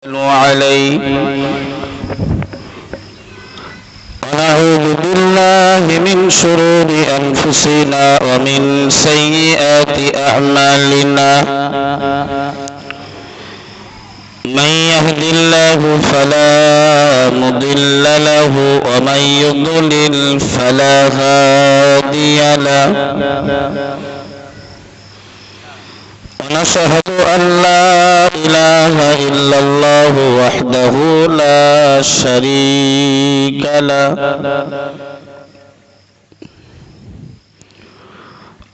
عليه ونعوذ بالله من شرور أنفسنا ومن سيئات أعمالنا من يهد الله فلا مضل له ومن يضلل فلا هادي له ونشهد أن لا إله إلا الله وحده لا شريك له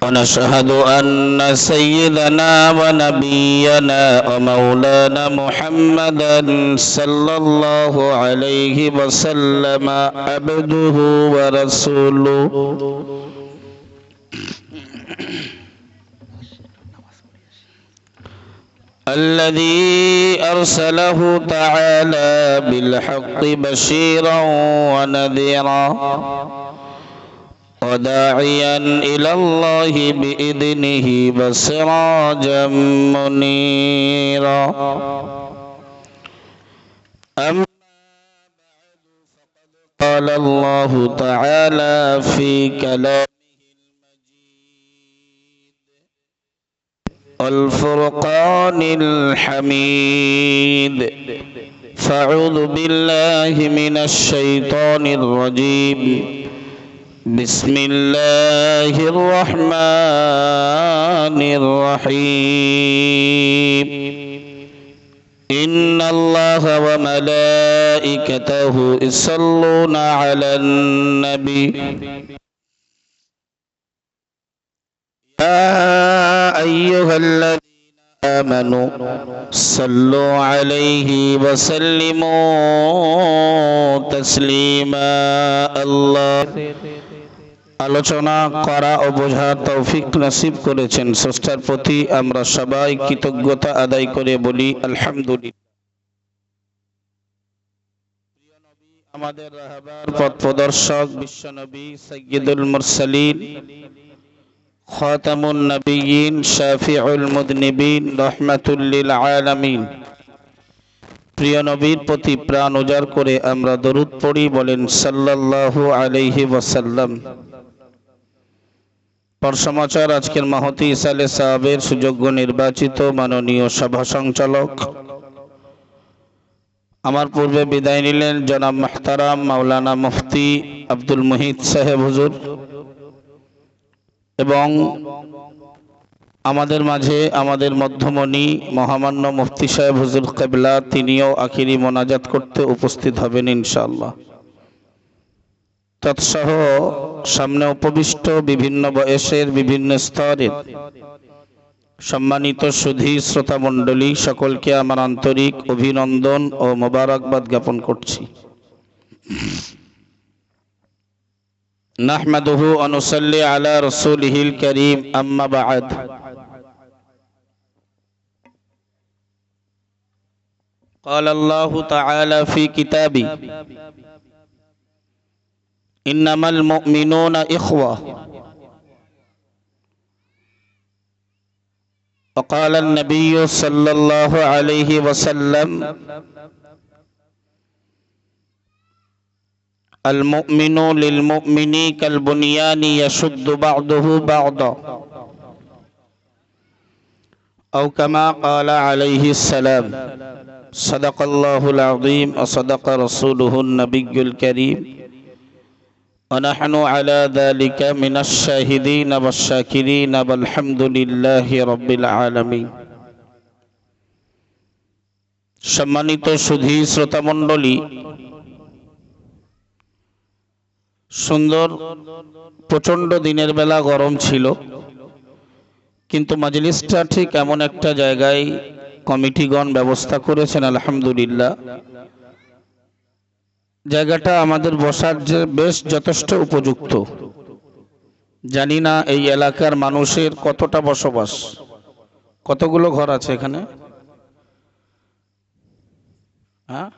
ونشهد أن سيدنا ونبينا ومولانا محمدا صلى الله عليه وسلم عبده ورسوله الذي أرسله تعالى بالحق بشيرا ونذيرا وداعيا إلى الله بإذنه وسراجا منيرا أما قال الله تعالى في كلامه الفرقان الحميد فاعوذ بالله من الشيطان الرجيم بسم الله الرحمن الرحيم إن الله وملائكته يصلون على النبي يا أيها الذين آمنوا صلوا عليه وسلموا تسليما الله আলোচনা করা ও বোঝার তৌফিক নসিব করেছেন স্রষ্টার প্রতি আমরা সবাই কৃতজ্ঞতা আদায় করে বলি আলহামদুলিল্লাহ। আমাদের রাহবার পথ প্রদর্শক বিশ্বনবী সাইয়্যিদুল মুরসালিন খাতামুন নবিয়্যিন শাফিউল মুযনিবিন রাহমাতুল লিল আলামিন প্রিয় নবীর প্রতি প্রাণ উজাড় করে আমরা দরুদ পড়ি, বলেন সাল্লাল্লাহু আলাইহি ওয়াসাল্লাম। পরসমাচার আজকের মাহতি ইসালে সাহাবের সুযোগ্য নির্বাচিত মাননীয় সভা সঞ্চালক, আমার পূর্বে বিদায় নিলেন জনাব মুহতারাম মাওলানা মুফতি আব্দুল মুহিত সাহেব হুজুর, এবং আমাদের মাঝে আমাদের মধ্যমণি মহামান্য মুফতি সাহেব হুজুর কিবলা, তিনিও আখিরি মোনাজাত করতে উপস্থিত হবেন ইনশাআল্লাহ। তৎসহ সামনে উপবিষ্ট বিভিন্ন বয়সের বিভিন্ন স্তরের সম্মানিত সুধী শ্রোতা মণ্ডলী, সকলকে আমার আন্তরিক অভিনন্দন ও মোবারকবাদ জ্ঞাপন করছি। নাহমাদুহু ওয়া নুসাল্লি আলা রাসূলিহিল কারীম, আম্মা বা'দ। قال الله تعالى في كتابه إنما المؤمنون إخوة، وقال النبي صلى الله عليه وسلم المؤمن للمؤمن كالبنيان يشد بعضه بعضا، أو كما قال عليه السلام صدق الله العظيم وصدق رسوله النبي الكريم ونحن على ذلك من الشاهدين والشاكرين والحمد لله رب العالمين। সম্মানিত সুধী শ্রোতা মণ্ডলী, সুন্দর প্রচন্ড দিনের বেলা গরম ছিল, কিন্তু মাজলিসটা ঠিক এমন একটা জায়গায় কমিটিগণ ব্যবস্থা করেছেন আলহামদুলিল্লাহ, জায়গাটা আমাদের বসার যে বেশ যথেষ্ট উপযুক্ত। জানি না এই এলাকার মানুষের কতটা বসবাস, কতগুলো ঘর আছে এখানে? হ্যাঁ,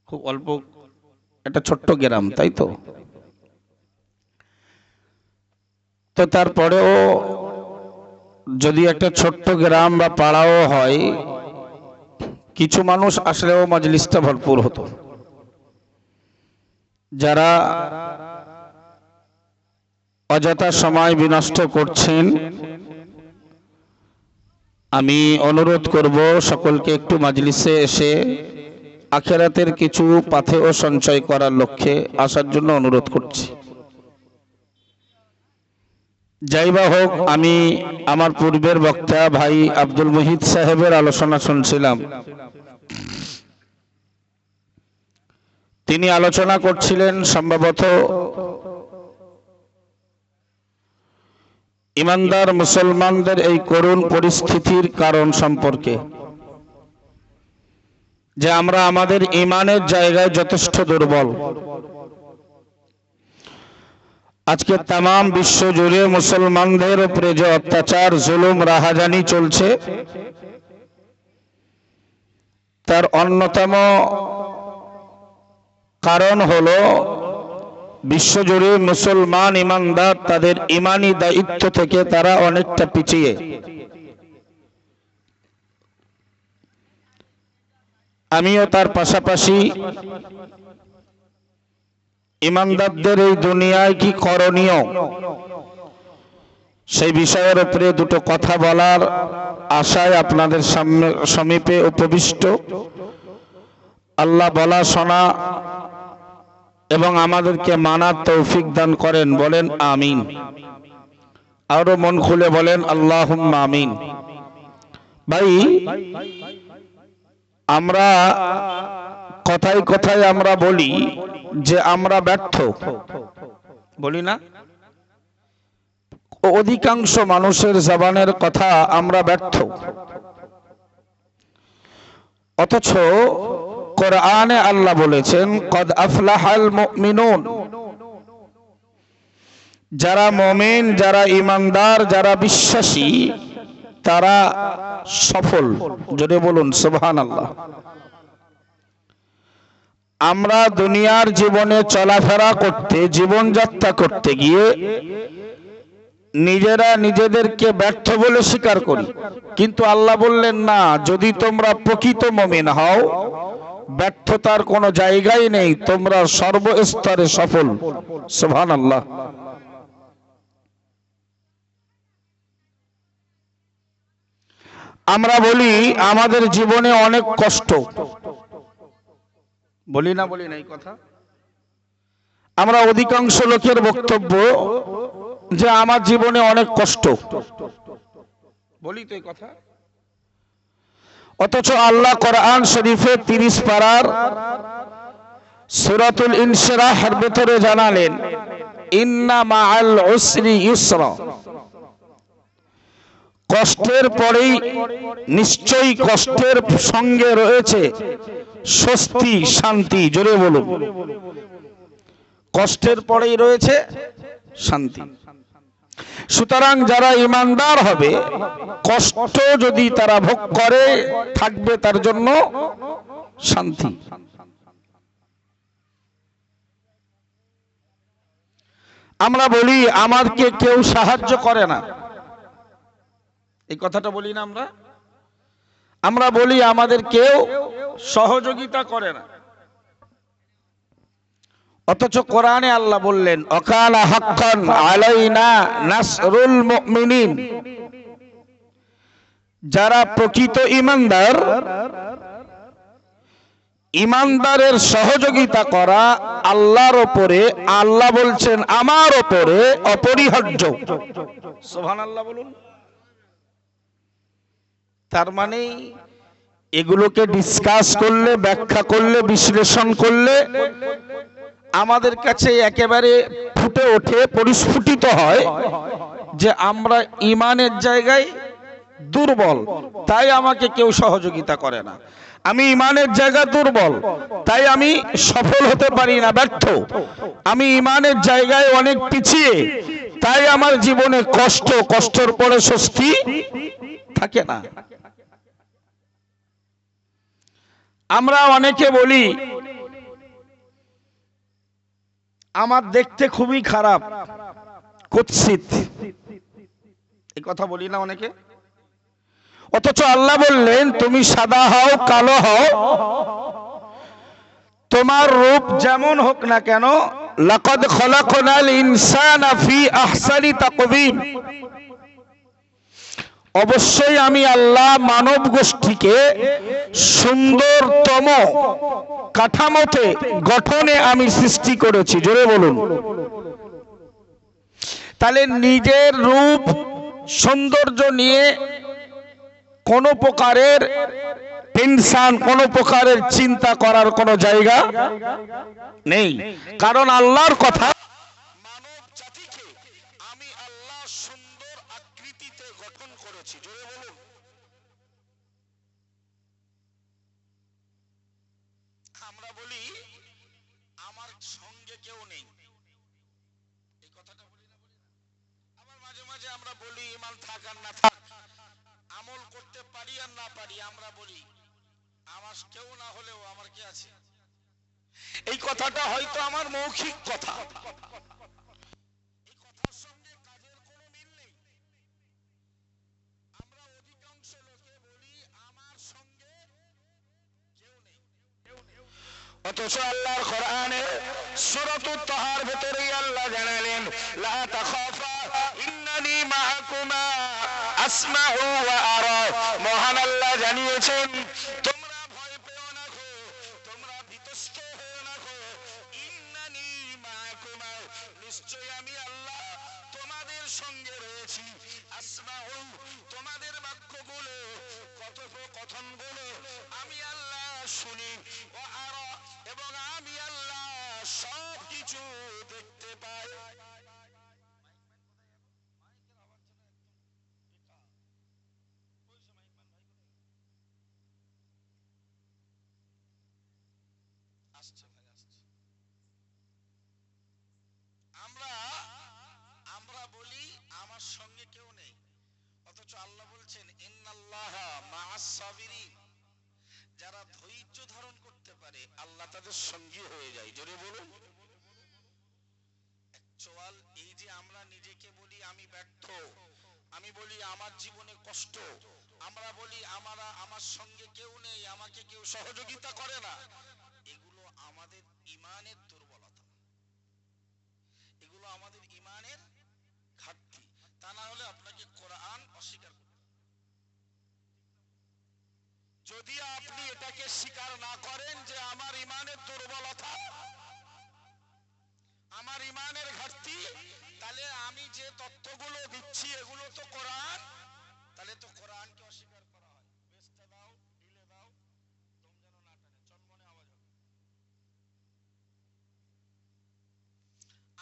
খুব অল্প, একটা ছোট্ট গ্রাম, তাই তো? তো তারপরেও যদি একটা ছোট্ট গ্রাম বা পাড়াও হয়, কিছু মানুষ আসলেও মজলিসটা ভরপুর হতো। যারা অযথা সময় বিনষ্ট করছেন, আমি অনুরোধ করব সকলকে একটু মজলিসে এসে আখিরাতের কিছু পাথেয় সঞ্চয় করার লক্ষ্যে আসার জন্য অনুরোধ করছি। যাই বা হোক, আমি আমার পূর্বের বক্তা ভাই আব্দুল মুহিত সাহেবের আলোচনা শুনছিলাম। তিনি আলোচনা করছিলেন সম্ভবত ইমানদার মুসলমানদের এই করুণ পরিস্থিতির কারণ সম্পর্কে, যে আমরা আমাদের ঈমানের জায়গায় যথেষ্ট দুর্বল। আজকে তাম বিশ্ব জুড়ে মুসলমানদের উপরে যে অত্যাচার, জুলুম, রাহাজানি চলছে, তার অন্যতম কারণ হলো বিশ্বজুড়ে মুসলমান ইমানদার তাদের ইমানি দায়িত্ব থেকে তারা অনেকটা পিছিয়ে। আমিও তার পাশাপাশি ইমানদারদের এই দুনিয়ায় কি করণীয় সেই বিষয়ের উপরে দুটো কথা বলার আশায় আপনাদের সমীপে উপবিষ্ট। আল্লাহ বলা শোনা এবং আমাদেরকে মানার তৌফিক দান করেন, বলেন আমিন। আরো মন খুলে বলেন আল্লাহুম্মা আমিন। ভাই, আমরা কথায় কথায় আমরা বলি যে আমরা ব্যর্থ, বলি না? অধিকাংশ মানুষের জবানের কথা আমরা ব্যর্থ, অথচ কোরআনে আল্লাহ বলেছেন কদ আফলাহাল মুমিনুন, যারা মুমিন, যারা ঈমানদার, যারা বিশ্বাসী, তারা সফল। জোরে বলুন সুবহানাল্লাহ। আমরা দুনিয়ার জীবনে চলাফেরা করতে, জীবনযাত্রা করতে গিয়ে নিজেরা নিজেদেরকে ব্যর্থ বলে স্বীকার করি, কিন্তু আল্লাহ বললেন না, যদি তোমরা প্রকৃত মুমিন হও ব্যর্থতার কোনো জায়গাই নেই, তোমরা সর্বস্তরে সফল। সুবহানাল্লাহ। আমরা বলি আমাদের জীবনে অনেক কষ্ট, বলি না এই কথা? আমরা অধিকাংশ লোকের বক্তব্য যে আমার জীবনে অনেক কষ্ট, বলি তো এই কথা। অথচ আল্লাহ কোরআন শরীফে 30 পারার সূরাতুল ইনশিরাহের ভিতরে জানালেন ইন্না মাআল উসরি ইউসরা, কষ্টের পরেই নিশ্চয়ই কষ্টের সঙ্গে রয়েছে স্বস্তি, শান্তি। জোরে বলুন, কষ্টের পরেই রয়েছে শান্তি। সুতরাং যারা ঈমানদার হবে, কষ্ট যদি তারা ভোগ করে, থাকবে তার জন্য শান্তি। আমরা বলি আমাদেরকে কেউ সাহায্য করে না, এই কথাটা বলি না আমরা? আমরা বলি আমাদের কেউ সহযোগিতা করে না, অথচ কোরআনে আল্লাহ বললেন ওয়াকানা হাক্কান আলাইনা নাসরুল মুমিনিন, যারা প্রকৃত ঈমানদার, ঈমানদারের সহযোগিতা করা আল্লাহর উপরে, আল্লাহ বলছেন আমার উপরে অপরিহার্য। সুবহানাল্লাহ বলুন। তার মানে এগুলোকে ডিসকাস করলে, ব্যাখ্যা করলে, বিশ্লেষণ করলে আমাদের কাছে একেবারে ফুটে ওঠে, পরিস্ফুটিত হয় যে আমরা ঈমানের জায়গায় দুর্বল, তাই আমাকে কেউ সহযোগিতা করে না। আমি ঈমানের জায়গা দুর্বল, তাই আমি সফল হতে পারি না, ব্যর্থ। আমি ঈমানের জায়গায় অনেক পিছিয়ে, তাই আমার জীবনে কষ্ট, কষ্টের পরে স্বস্তি থাকে না। আমরা অনেকে বলি আমার দেখতে খুবই খারাপ, কুৎসিত, এই কথা বলি না অনেকে? অথচ আল্লাহ বললেন তুমি সাদা হও কালো হও, তোমার রূপ যেমন হোক না কেন, লাকাদ খলাকনাল ইনসানা ফি আহসানি তাকওয়িম, অবশ্যই আমি আল্লাহ মানব গোষ্ঠীকে সুন্দরতম কাঠামোতে গঠনে আমি সৃষ্টি করেছি। জোরে বলুন। তাহলে নিজের রূপ সৌন্দর্য নিয়ে কোনো প্রকারের টেনশন, কোনো প্রকারের চিন্তা করার কোনো জায়গা নেই, কারণ আল্লাহর কথা মানব জাতিকে আমি আল্লাহ সুন্দর আকৃতিতে গঠন করেছি। জোরে বলুন। আমরা বলি আমার সঙ্গে কেউ নেই, এই কথাটা বলি না? আবার মাঝে মাঝে আমরা বলি ইমান থাক আর না থাক, আমল করতে পারি আর না পারি, আমরা বলি আমার কেউ না হলেও আমার কি আছে। এই কথাটা হয়তো আমার মৌখিক কথা, এই কথার সঙ্গে কাজের কোনো মিল নেই। আমরা অধিকাংশ লোকে বলি আমার সঙ্গে কেউ নেই, অথচ আল্লাহর কোরআনে সূরাতুত তাহার ভিতরে আল্লাহ জানালেন লা তাখাফা ইন্নানি মাআকুমা আসমাউ ওয়া আরা। মহান আল্লাহ জানিয়েছেন তোমরা ভয় পেও না গো, তোমরা ভীতস্ত হও না গো, ইন্নানি মাআকুমা, নিশ্চয়ই আমি আল্লাহ তোমাদের সঙ্গে রয়েছি। আসমাউ, তোমাদের বাক্যগুলো কথোপকথনগুলো আমি আল্লাহ শুনি, ওয়া আরা, এবং আমি আল্লাহ সব কিছু দেখতে পাই। আমরা বলি আমার সঙ্গে কেউ নেই, অথচ আল্লাহ বলছেন ইন্নাল্লাহা মাআস সাবিরিন, যারা ধৈর্য ধারণ করতে পারে আল্লাহ তাদের সঙ্গী হয়ে যায়। জোরে বলুন। অ্যাকচুয়াল এই যে আমরা নিজেকে বলি আমি ব্যর্থ, আমি বলি আমার জীবনে কষ্ট, আমরা বলি আমার সঙ্গে কেউ নেই, আমাকে কেউ সহযোগিতা করে না, এগুলো আমাদের ঈমানের দুর্বলতা, এগুলো আমাদের ঈমানের ঘাটতি। তা না হলে আপনাকে কোরআন অস্বীকার করতে, যদি আপনি এটাকে স্বীকার না করেন যে আমার ঈমানের দুর্বলতা, আমার ঈমানের ঘাটতি, তাহলে আমি যে তথ্যগুলো দিচ্ছি এগুলো তো কোরআন, তাহলে তো কোরআনকে অস্বীকার করা হয়। বেস্তে দাও, ঢিলে দাও, দম যেন না টানে, চনমনে আওয়াজ হবে।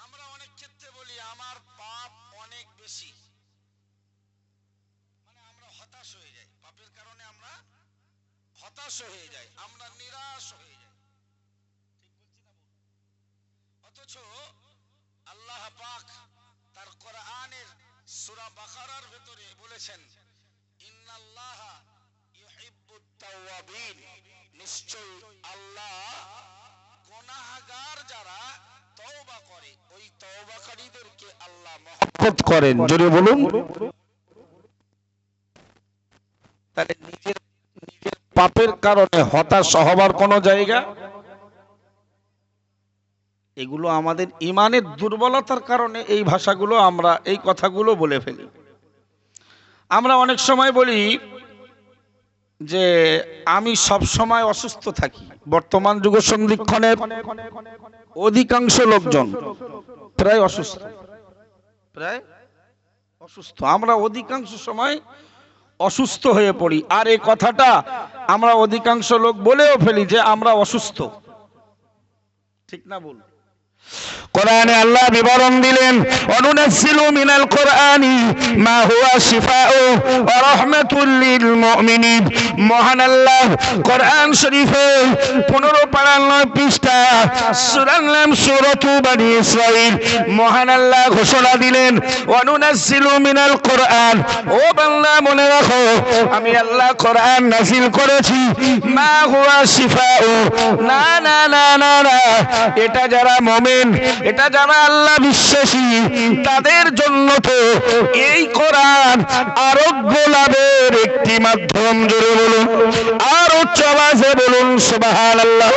আমরা অনেক ক্ষেত্রে বলি আমার পাপ অনেক বেশি, মানে আমরা হতাশ হয়ে যাই, পাপের কারণে আমরা হতাশ হয়ে যাই, আমরা নিরাশ হয়ে যাই। ঠিক বলছি না? অথচ আল্লাহ পাক তার কোরআনের সূরা বাকারার ভিতরে বলেছেন ইন্নাল্লাহা ইউহিব্বুত তাওয়াবিন, নিশ্চয়ই আল্লাহ গুনাহগার যারা তওবা করে ওই তওবাকারীদেরকে আল্লাহ মহব্বত করেন। জোরে বলুন। তাহলে নিজের পাপের কারণে হতাশ হবার কোনো জায়গা, এগুলো আমাদের ঈমানের দুর্বলতার কারণে এই ভাষাগুলো আমরা এই কথাগুলো বলে ফেলি। আমরা অনেক সময় বলি যে আমি সব সময় অসুস্থ থাকি। বর্তমান যুগ সন্ধিক্ষণের অধিকাংশ লোকজন প্রায় অসুস্থ, আমরা অধিকাংশ সময় অসুস্থ হয়ে পড়ি। আর এই কথাটা আমরা অধিকাংশ লোক বলেও ফেলি যে আমরা অসুস্থ। ঠিক না বল? কোরআনে আল্লাহ বিবরণ দিলেন অনুনাজ্জিলু মিনাল কোরআনি মা হুয়া শিফাউ ওয়া রাহমাতুল লিল মুমিনিন। মহান আল্লাহ কোরআন শরীফে 15 পারা 9 পৃষ্ঠা সূরার নাম সূরাতু বনী ইসরাঈল। মহান আল্লাহ ঘোষণা দিলেন অনুনাজ্জিলু মিনাল কোরআন, ও বান্দা মনে রাখো আমি আল্লাহ কোরআন নাযিল করেছি মা হুয়া শিফাউ, না না না না না, এটা যারা মুমিন এটা যারা আল্লাহ বিশ্বাসী তাদের জন্য তো এই কোরআন আরোগ্য লাভের একটি মাধ্যম। জোরে বলুন আর উচ্চ আওয়াজে বলুন সুবহানাল্লাহ।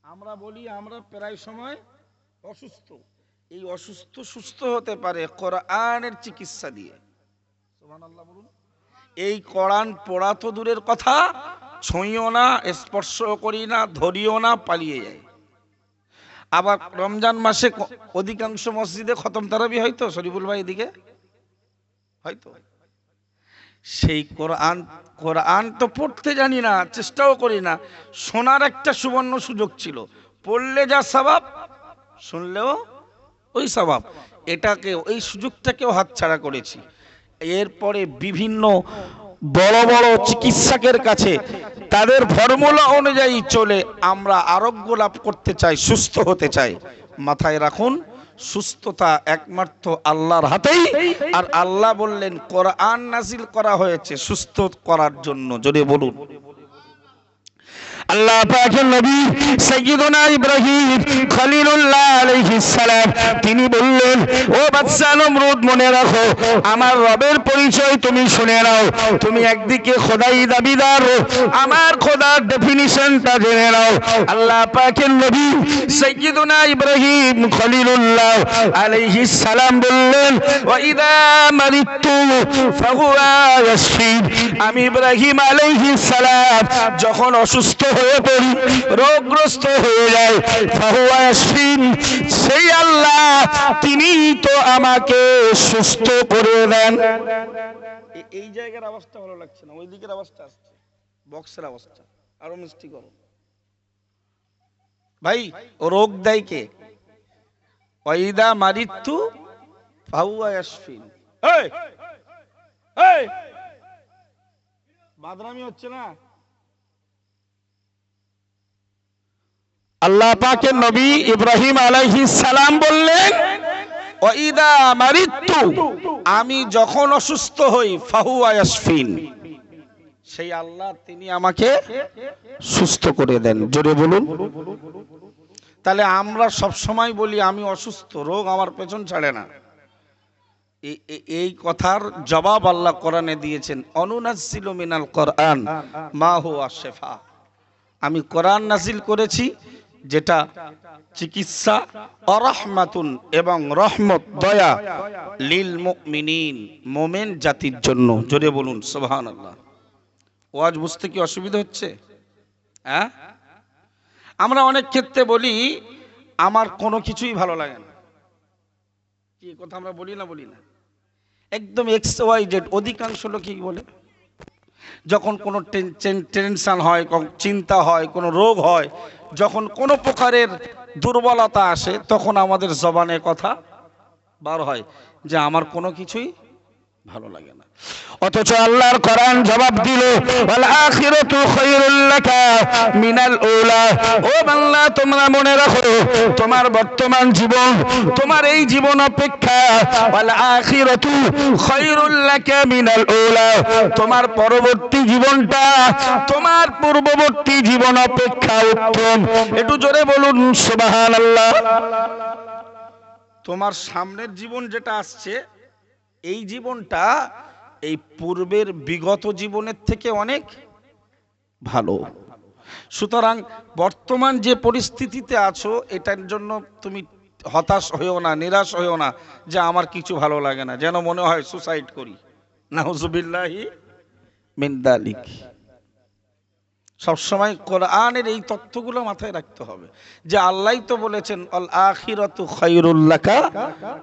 আমরা বলি আমরা প্রায় সময় অসুস্থ, এই অসুস্থ সুস্থ হতে পারে কোরআনের চিকিৎসা দিয়ে। সুবহানাল্লাহ বলুন। এই কোরআন পড়া তো দূরের কথা, ছুঁইও না, স্পর্শ করি না, ধরিও না, পালিয়ে যায়। আবার রমজান মাসে অধিকাংশ মসজিদে খতম তারাবি হয়তো, শরীফুল ভাই এদিকে হয়তো, সেই কোরআন তো পড়তে জানি না, চেষ্টাও করি না। শোনার একটা সুবর্ণ সুযোগ ছিল, পড়লে যা সওয়াব, শুনলেও ওই সওয়াব। এটাকে ওই সুযোগটাকেও হাতছাড়া করেছি। এরপরে বিভিন্ন বড় বড় চিকিৎসকের কাছে তাদের ফর্মুলা অনুযায়ী চলে আমরা আরোগ্য লাভ করতে চাই, সুস্থ হতে চাই। মাথায় রাখুন, সুস্থতা একমাত্র আল্লাহর হাতেই। আর আল্লাহ বললেন কোরআন নাজিল করা হয়েছে সুস্থ করার জন্য। জোরে বলুন। আল্লাহ পাকের নবী সাইয়্যিদুনা ইব্রাহিম খলিলুল্লাহ আলাইহিস সালাম তিনি বললেন, ও বাদশা নমরুদ, মনে রাখো আমার রবের পরিচয় তুমি শুনে নাও। তুমি একদিকে খোদাই দাবিদার, আমার খোদার ডেফিনিশনটা জেনে নাও। আল্লাহ পাকের নবী সাইয়্যিদুনা ইব্রাহিম খলিলুল্লাহ আলাইহিস সালাম বললেন, ওয়া ইযা মারিতু ফাহুয়া ইয়াশফিন। আমি ইব্রাহিম আলাইহিস সালাম যখন অসুস্থ হয়ে পড়ি, রোগগ্রস্ত হয়ে যায়, ফাহুয়া ইয়াশফিন, সেই আল্লাহ তিনি তো আমাকে সুস্থ করে দেন। এই জায়গার অবস্থা ভালো লাগছে না, ওই দিকের অবস্থা আসছে, বক্সের অবস্থা আরো মিষ্টি করো ভাই। ও রোগ দেয় কে? ওয়াইদা মারিতু ফাহুয়া ইয়াশফিন। এই এই বাদরামি হচ্ছে না? আল্লাহ পাকের নবী ইব্রাহিম আলাইহিস সালাম বললেন, ওয়াইদা মারিতু, আমি যখন অসুস্থ হই, ফাহুয়া ইয়াশফিন, সেই আল্লাহ তিনি আমাকে সুস্থ করে দেন। জোরে বলুন। তাহলে আমরা সব সময় বলি আমি অসুস্থ, রোগ আমার পেছন ছাড়ে না। এই কথার জবাব আল্লাহ কোরআনে দিয়েছেন, অনুনাজ্জিলু মিনাল কোরআন মা হুয়া শিফা। আমি কোরআন নাজিল করেছি যেটা চিকিৎসা, রাহমাতুন এবং রহমত, দয়া, লিল মুমিনিন, মুমিন জাতির জন্য। জোরে বলুন সুবহানাল্লাহ। ওয়াজ বুঝতে কি অসুবিধা হচ্ছে? হ্যাঁ, আমরা অনেক ক্ষেত্রে বলি আমার কোনো কিছুই ভালো লাগে না। কি কথা আমরা বলি না? বলি না? একদম এক্স ওয়াই জেড অধিকাংশ লোকই বলে। যখন কোনো টেনশন হয়, চিন্তা হয়, কোনো রোগ হয়, যখন কোনো প্রকারের দুর্বলতা আসে, তখন আমাদের জবানে কথা বার হয় যে আমার কোনো কিছুই ভালো লাগে না। অথচ আল্লাহর কোরআন জবাব দিল, ওয়াল আখিরাতু খায়রুল লাকা মিনাল উলা। ও বান্দা, তোমরা মনে রাখো তোমার বর্তমান জীবন, তোমার এই জীবন অপেক্ষা ওয়াল আখিরাতু খায়রুল লাকা মিনাল উলা, তোমার পরবর্তী জীবনটা তোমার পূর্ববর্তী জীবন অপেক্ষা উত্তম। একটু জোরে বলুন সুবহানাল্লাহ। তোমার সামনের জীবন যেটা আসছে, এই জীবনটা এই পূর্বের বিগত জীবনের থেকে অনেক ভালো। সুতরাং বর্তমান যে পরিস্থিতিতে আছো, এটার জন্য তুমি হতাশ হইও না, নিরাশ হইও না যে আমার কিছু ভালো লাগে না, যেন মনে হয় সুসাইড করি। নাউজুবিল্লাহি মিন যালিক। সবসময় কোরআনের এই তথ্যগুলো মাথায় রাখতে হবে যে আল্লাহই তো বলেছেন, আল আখিরাতু খায়রুল লাকা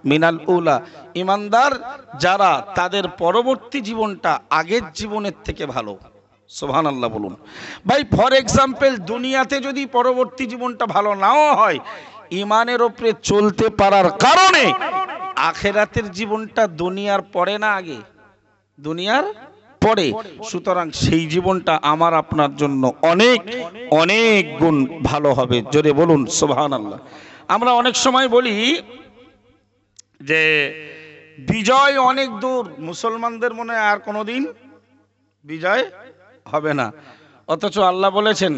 মিনাল উলা। ঈমানদার যারা, তাদের পরবর্তী জীবনটা আগের জীবনের থেকে ভালো। সুবহানাল্লাহ বলুন ভাই। ফর এক্সাম্পল, দুনিয়াতে যদি পরবর্তী জীবনটা ভালো নাও হয়, ঈমানের উপরে চলতে পারার কারণে আখিরাতের জীবনটা দুনিয়ার পরে না আগে? দুনিয়ার পরে। সুতরাং সেই জীবনটা আমার আপনার জন্য অনেক অনেক গুণ ভালো হবে। জোরে বলুন সুবহানাল্লাহ। আমরা অনেক সময় বলি যে বিজয় অনেক দূর, মুসলমানদের মনে আর কোনোদিন বিজয় হবে না। অথচ আল্লাহ বলেছেন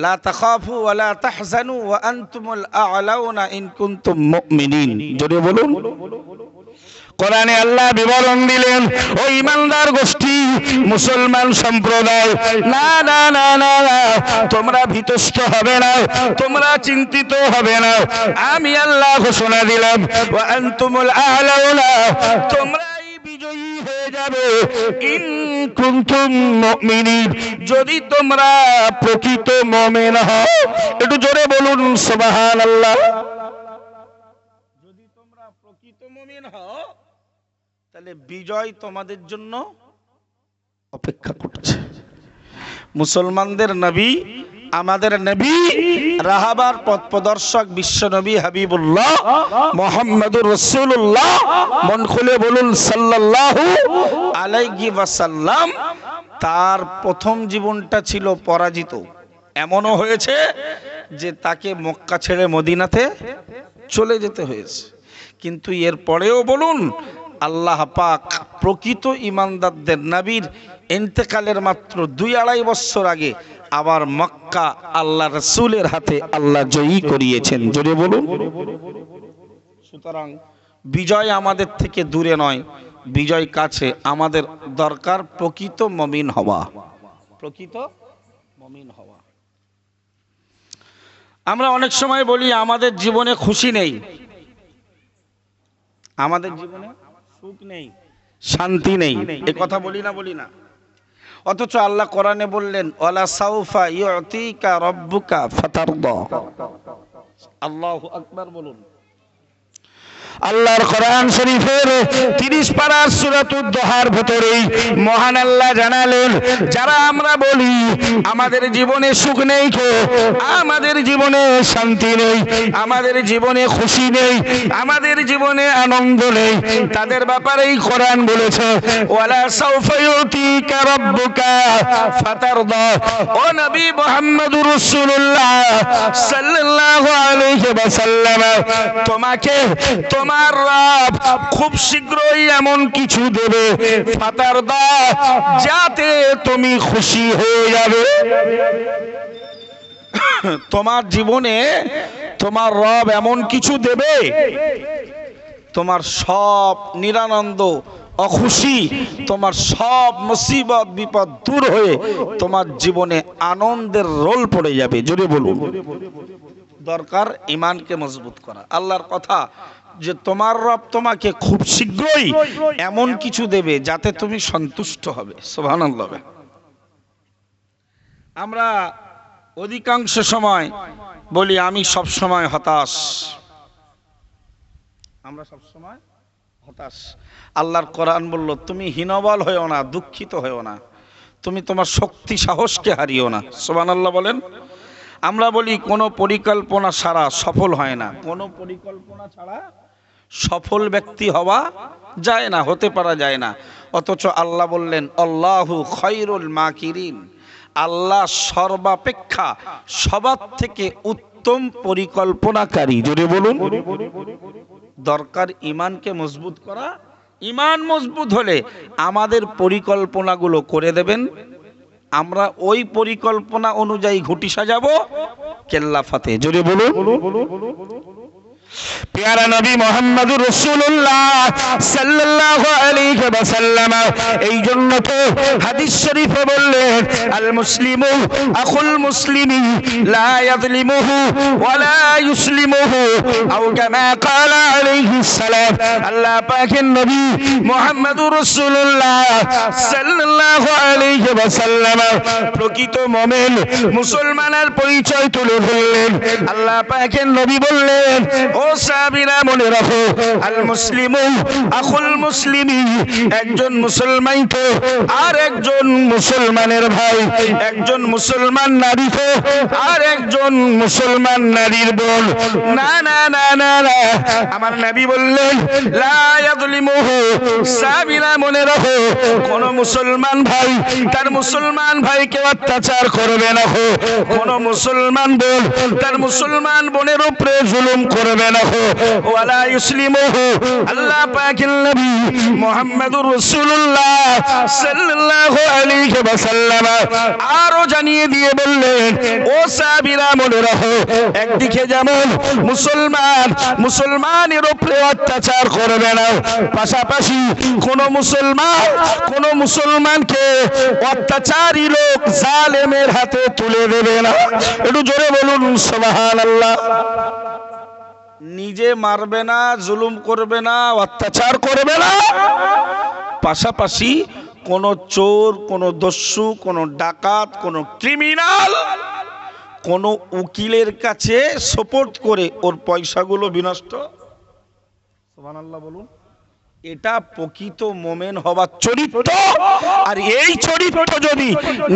লা তাখাফু ওয়া লা তাহজানু ওয়া আনতুমুল আ'লাউনা ইন কুনতুম মুমিনিন। জোরে বলুন। কোরআনে আল্লাহ বিবরণ দিলেন ও ঈমানদার গোষ্ঠী, মুসলমান সম্প্রদায়, না না না না না, তোমরা ভীতস্ত হবে না, তোমরা চিন্তিত হবে না। আমি আল্লাহ ঘোষণা দিলাম ওয়া আনতুমুল আ'লাউনা, তোমরাই বিজয়ী হয়ে যাবে, ইন কুনতুম মুমিনিন, যদি তোমরা প্রকৃত মুমিন হও। একটু জোরে বলুন সুবহানাল্লাহ। যদি তোমরা প্রকৃত মুমিন হও তাহলে বিজয় তোমাদের জন্য অপেক্ষা করছে। মুসলমানদের নবী, আমাদের নবী, রাহাবার পথ প্রদর্শক বিশ্ব নবী হাবিবুল্লাহ মুহাম্মদুর রাসূলুল্লাহ, মন খুলে বলুন সাল্লাল্লাহু আলাইহি ওয়াসাল্লাম, তার প্রথম জীবনটা ছিল পরাজিত। এমনও হয়েছে যে তাকে মক্কা ছেড়ে মদিনাতে চলে যেতে হয়েছে। কিন্তু এর পরেও বলুন আল্লাহ পাক প্রকৃত ঈমানদারদের নবীর ইন্তেকালের মাত্র 2-2.5 বছর আগে আবার মক্কা আল্লাহ রাসূলের হাতে আল্লাহ জয়ী করিয়েছেন। জোরে বলুন। সুতরাং বিজয় আমাদের থেকে দূরে নয়, বিজয় কাছে। আমাদের দরকার প্রকৃত মুমিন হওয়া, প্রকৃত মুমিন হওয়া। আমরা অনেক সময় বলি আমাদের জীবনে খুশি নেই, আমাদের জীবনে সুখ নেই, শান্তি নেই, এ কথা বলি না। অথচ আল্লাহ কোরআনে বললেন ওয়ালা সাউফা ইউতিকা রাব্বুকা ফাতারদা। আল্লাহু আকবার বলুন। আল্লাহর কোরআন শরীফের 30 পারার সূরাতুদ দুহার ভিতরেই মহান আল্লাহ জানালেন, যারা আমরা বলি আমাদের জীবনে সুখ নেই, আমাদের জীবনে শান্তি নেই, আমাদের জীবনে খুশি নেই, আমাদের জীবনে আনন্দ নেই, তাদের ব্যাপারেই কোরআন বলেছে ওয়ালা সাউফা ইউতিকা রাব্বুকা ফাতারদা। ও নবী মুহাম্মদুর রাসূলুল্লাহ সাল্লাল্লাহু আলাইহি ওয়াসাল্লাম, তোমাকে তোমার রব খুব শীঘ্রই এমন কিছু দেবে, ফাতারদা, যাতে তুমি খুশি হয়ে যাবে। তোমার জীবনে তোমার রব এমন কিছু দেবে, তোমার সব নিরানন্দ অখুশি, তোমার সব মুসিবত বিপদ দূর হয়ে তোমার জীবনে আনন্দের রোল পড়ে যাবে। জোরে বলুন। দরকার ঈমানকে মজবুত করা। আল্লাহর কথা যে তোমার রব তোমাকে খুব শীঘ্রই এমন কিছু দেবে যাতে তুমি সন্তুষ্ট হবে। সুবহানাল্লাহ। আমরা অধিকাংশ সময় বলি আমি সব সময় হতাশ, আমরা সব সময় হতাশ। আল্লাহর কোরআন বলল তুমি হীনবল হয়েও না, দুঃখিত হয়েও না, তুমি তোমার শক্তি সাহসকে হারিও না। সুবহানাল্লাহ বলেন। আমরা বলি কোনো পরিকল্পনা ছাড়া সফল হয় না, কোনো পরিকল্পনা ছাড়া সফল ব্যক্তি হওয়া যায় না, হতে পারা যায় না। অথচ আল্লাহ বললেন আল্লাহু খায়রুল মাকিরিন, আল্লাহ সর্বাপেক্ষা সবার থেকে উত্তম পরিকল্পনাকারী। জোরে বলুন। দরকার ঈমানকে মজবুত করা। ঈমান মজবুত হলে আমাদের পরিকল্পনাগুলো করে দেবেন, আমরা ওই পরিকল্পনা অনুযায়ী ঘুঁটি সাজাবো, কেল্লা ফাতে। জোরে বলুন। প্যারা নবী মুহাম্মদুর রাসূলুল্লাহ সাল্লাল্লাহু আলাইহি ওয়াসাল্লাম এই জন্য তো হাদিস শরীফে বললেন আল মুসলিমু আখুল মুসলিমি লা ইয়াযলিমুহু ওয়া লা ইউসলিমুহু আও কামা ক্বালা আলাইহিস সালাম। আল্লাহ পাকের নবী মুহাম্মদুর রাসূলুল্লাহ সাল্লাল্লাহু আলাইহি ওয়াসাল্লাম প্রকৃত মুমিন মুসলমানের পরিচয় তুলে ধরলেন। আল্লাহ পাকের নবী বললেন ও সাহাবীরা মনে রাখো, আল মুসলিমু আখুল মুসলিমি, একজন মুসলমান তো আর একজন মুসলমানের ভাই, একজন মুসলমান নারী তো আর একজন মুসলমান নারীর বোন। না না না না না, আমার নবী বললেন লা ইয়াযলিমুহু, সাহাবীরা মনে রাখো, কোন মুসলমান ভাই তার মুসলমান ভাইকে অত্যাচার করবে না, কোন মুসলমান বোন তার মুসলমান বোনের উপরে জুলুম করবে শুনে রাখো ওয়ালা ইসলিমুহু আল্লাহ পাকের নবী মুহাম্মদুর রাসূলুল্লাহ সাল্লাল্লাহু আলাইহি ওয়াসাল্লাম আরো জানিয়ে দিয়ে বললেন ও সাহাবীরা মনে রাখো একদিকে যেমন মুসলমানের উপরে অত্যাচার করবে না পাশাপাশি কোন মুসলমানকে অত্যাচারী লোক জালেমের হাতে তুলে দেবে না। একটু জোরে বলুন সুবহানাল্লাহ। নিজে মারবে না, জুলুম করবে না, অত্যাচার করবে না, পাশাপাশি কোন চোর, কোন দস্যু, কোন ডাকাত, কোন ক্রিমিনাল কোন উকিলের কাছে সাপোর্ট করে ওর পয়সাগুলো বিনষ্ট। সুবহানাল্লাহ বলুন। এটা প্রকৃত মোমেন হবার চরিত্র। আর এই চরিত্র যদি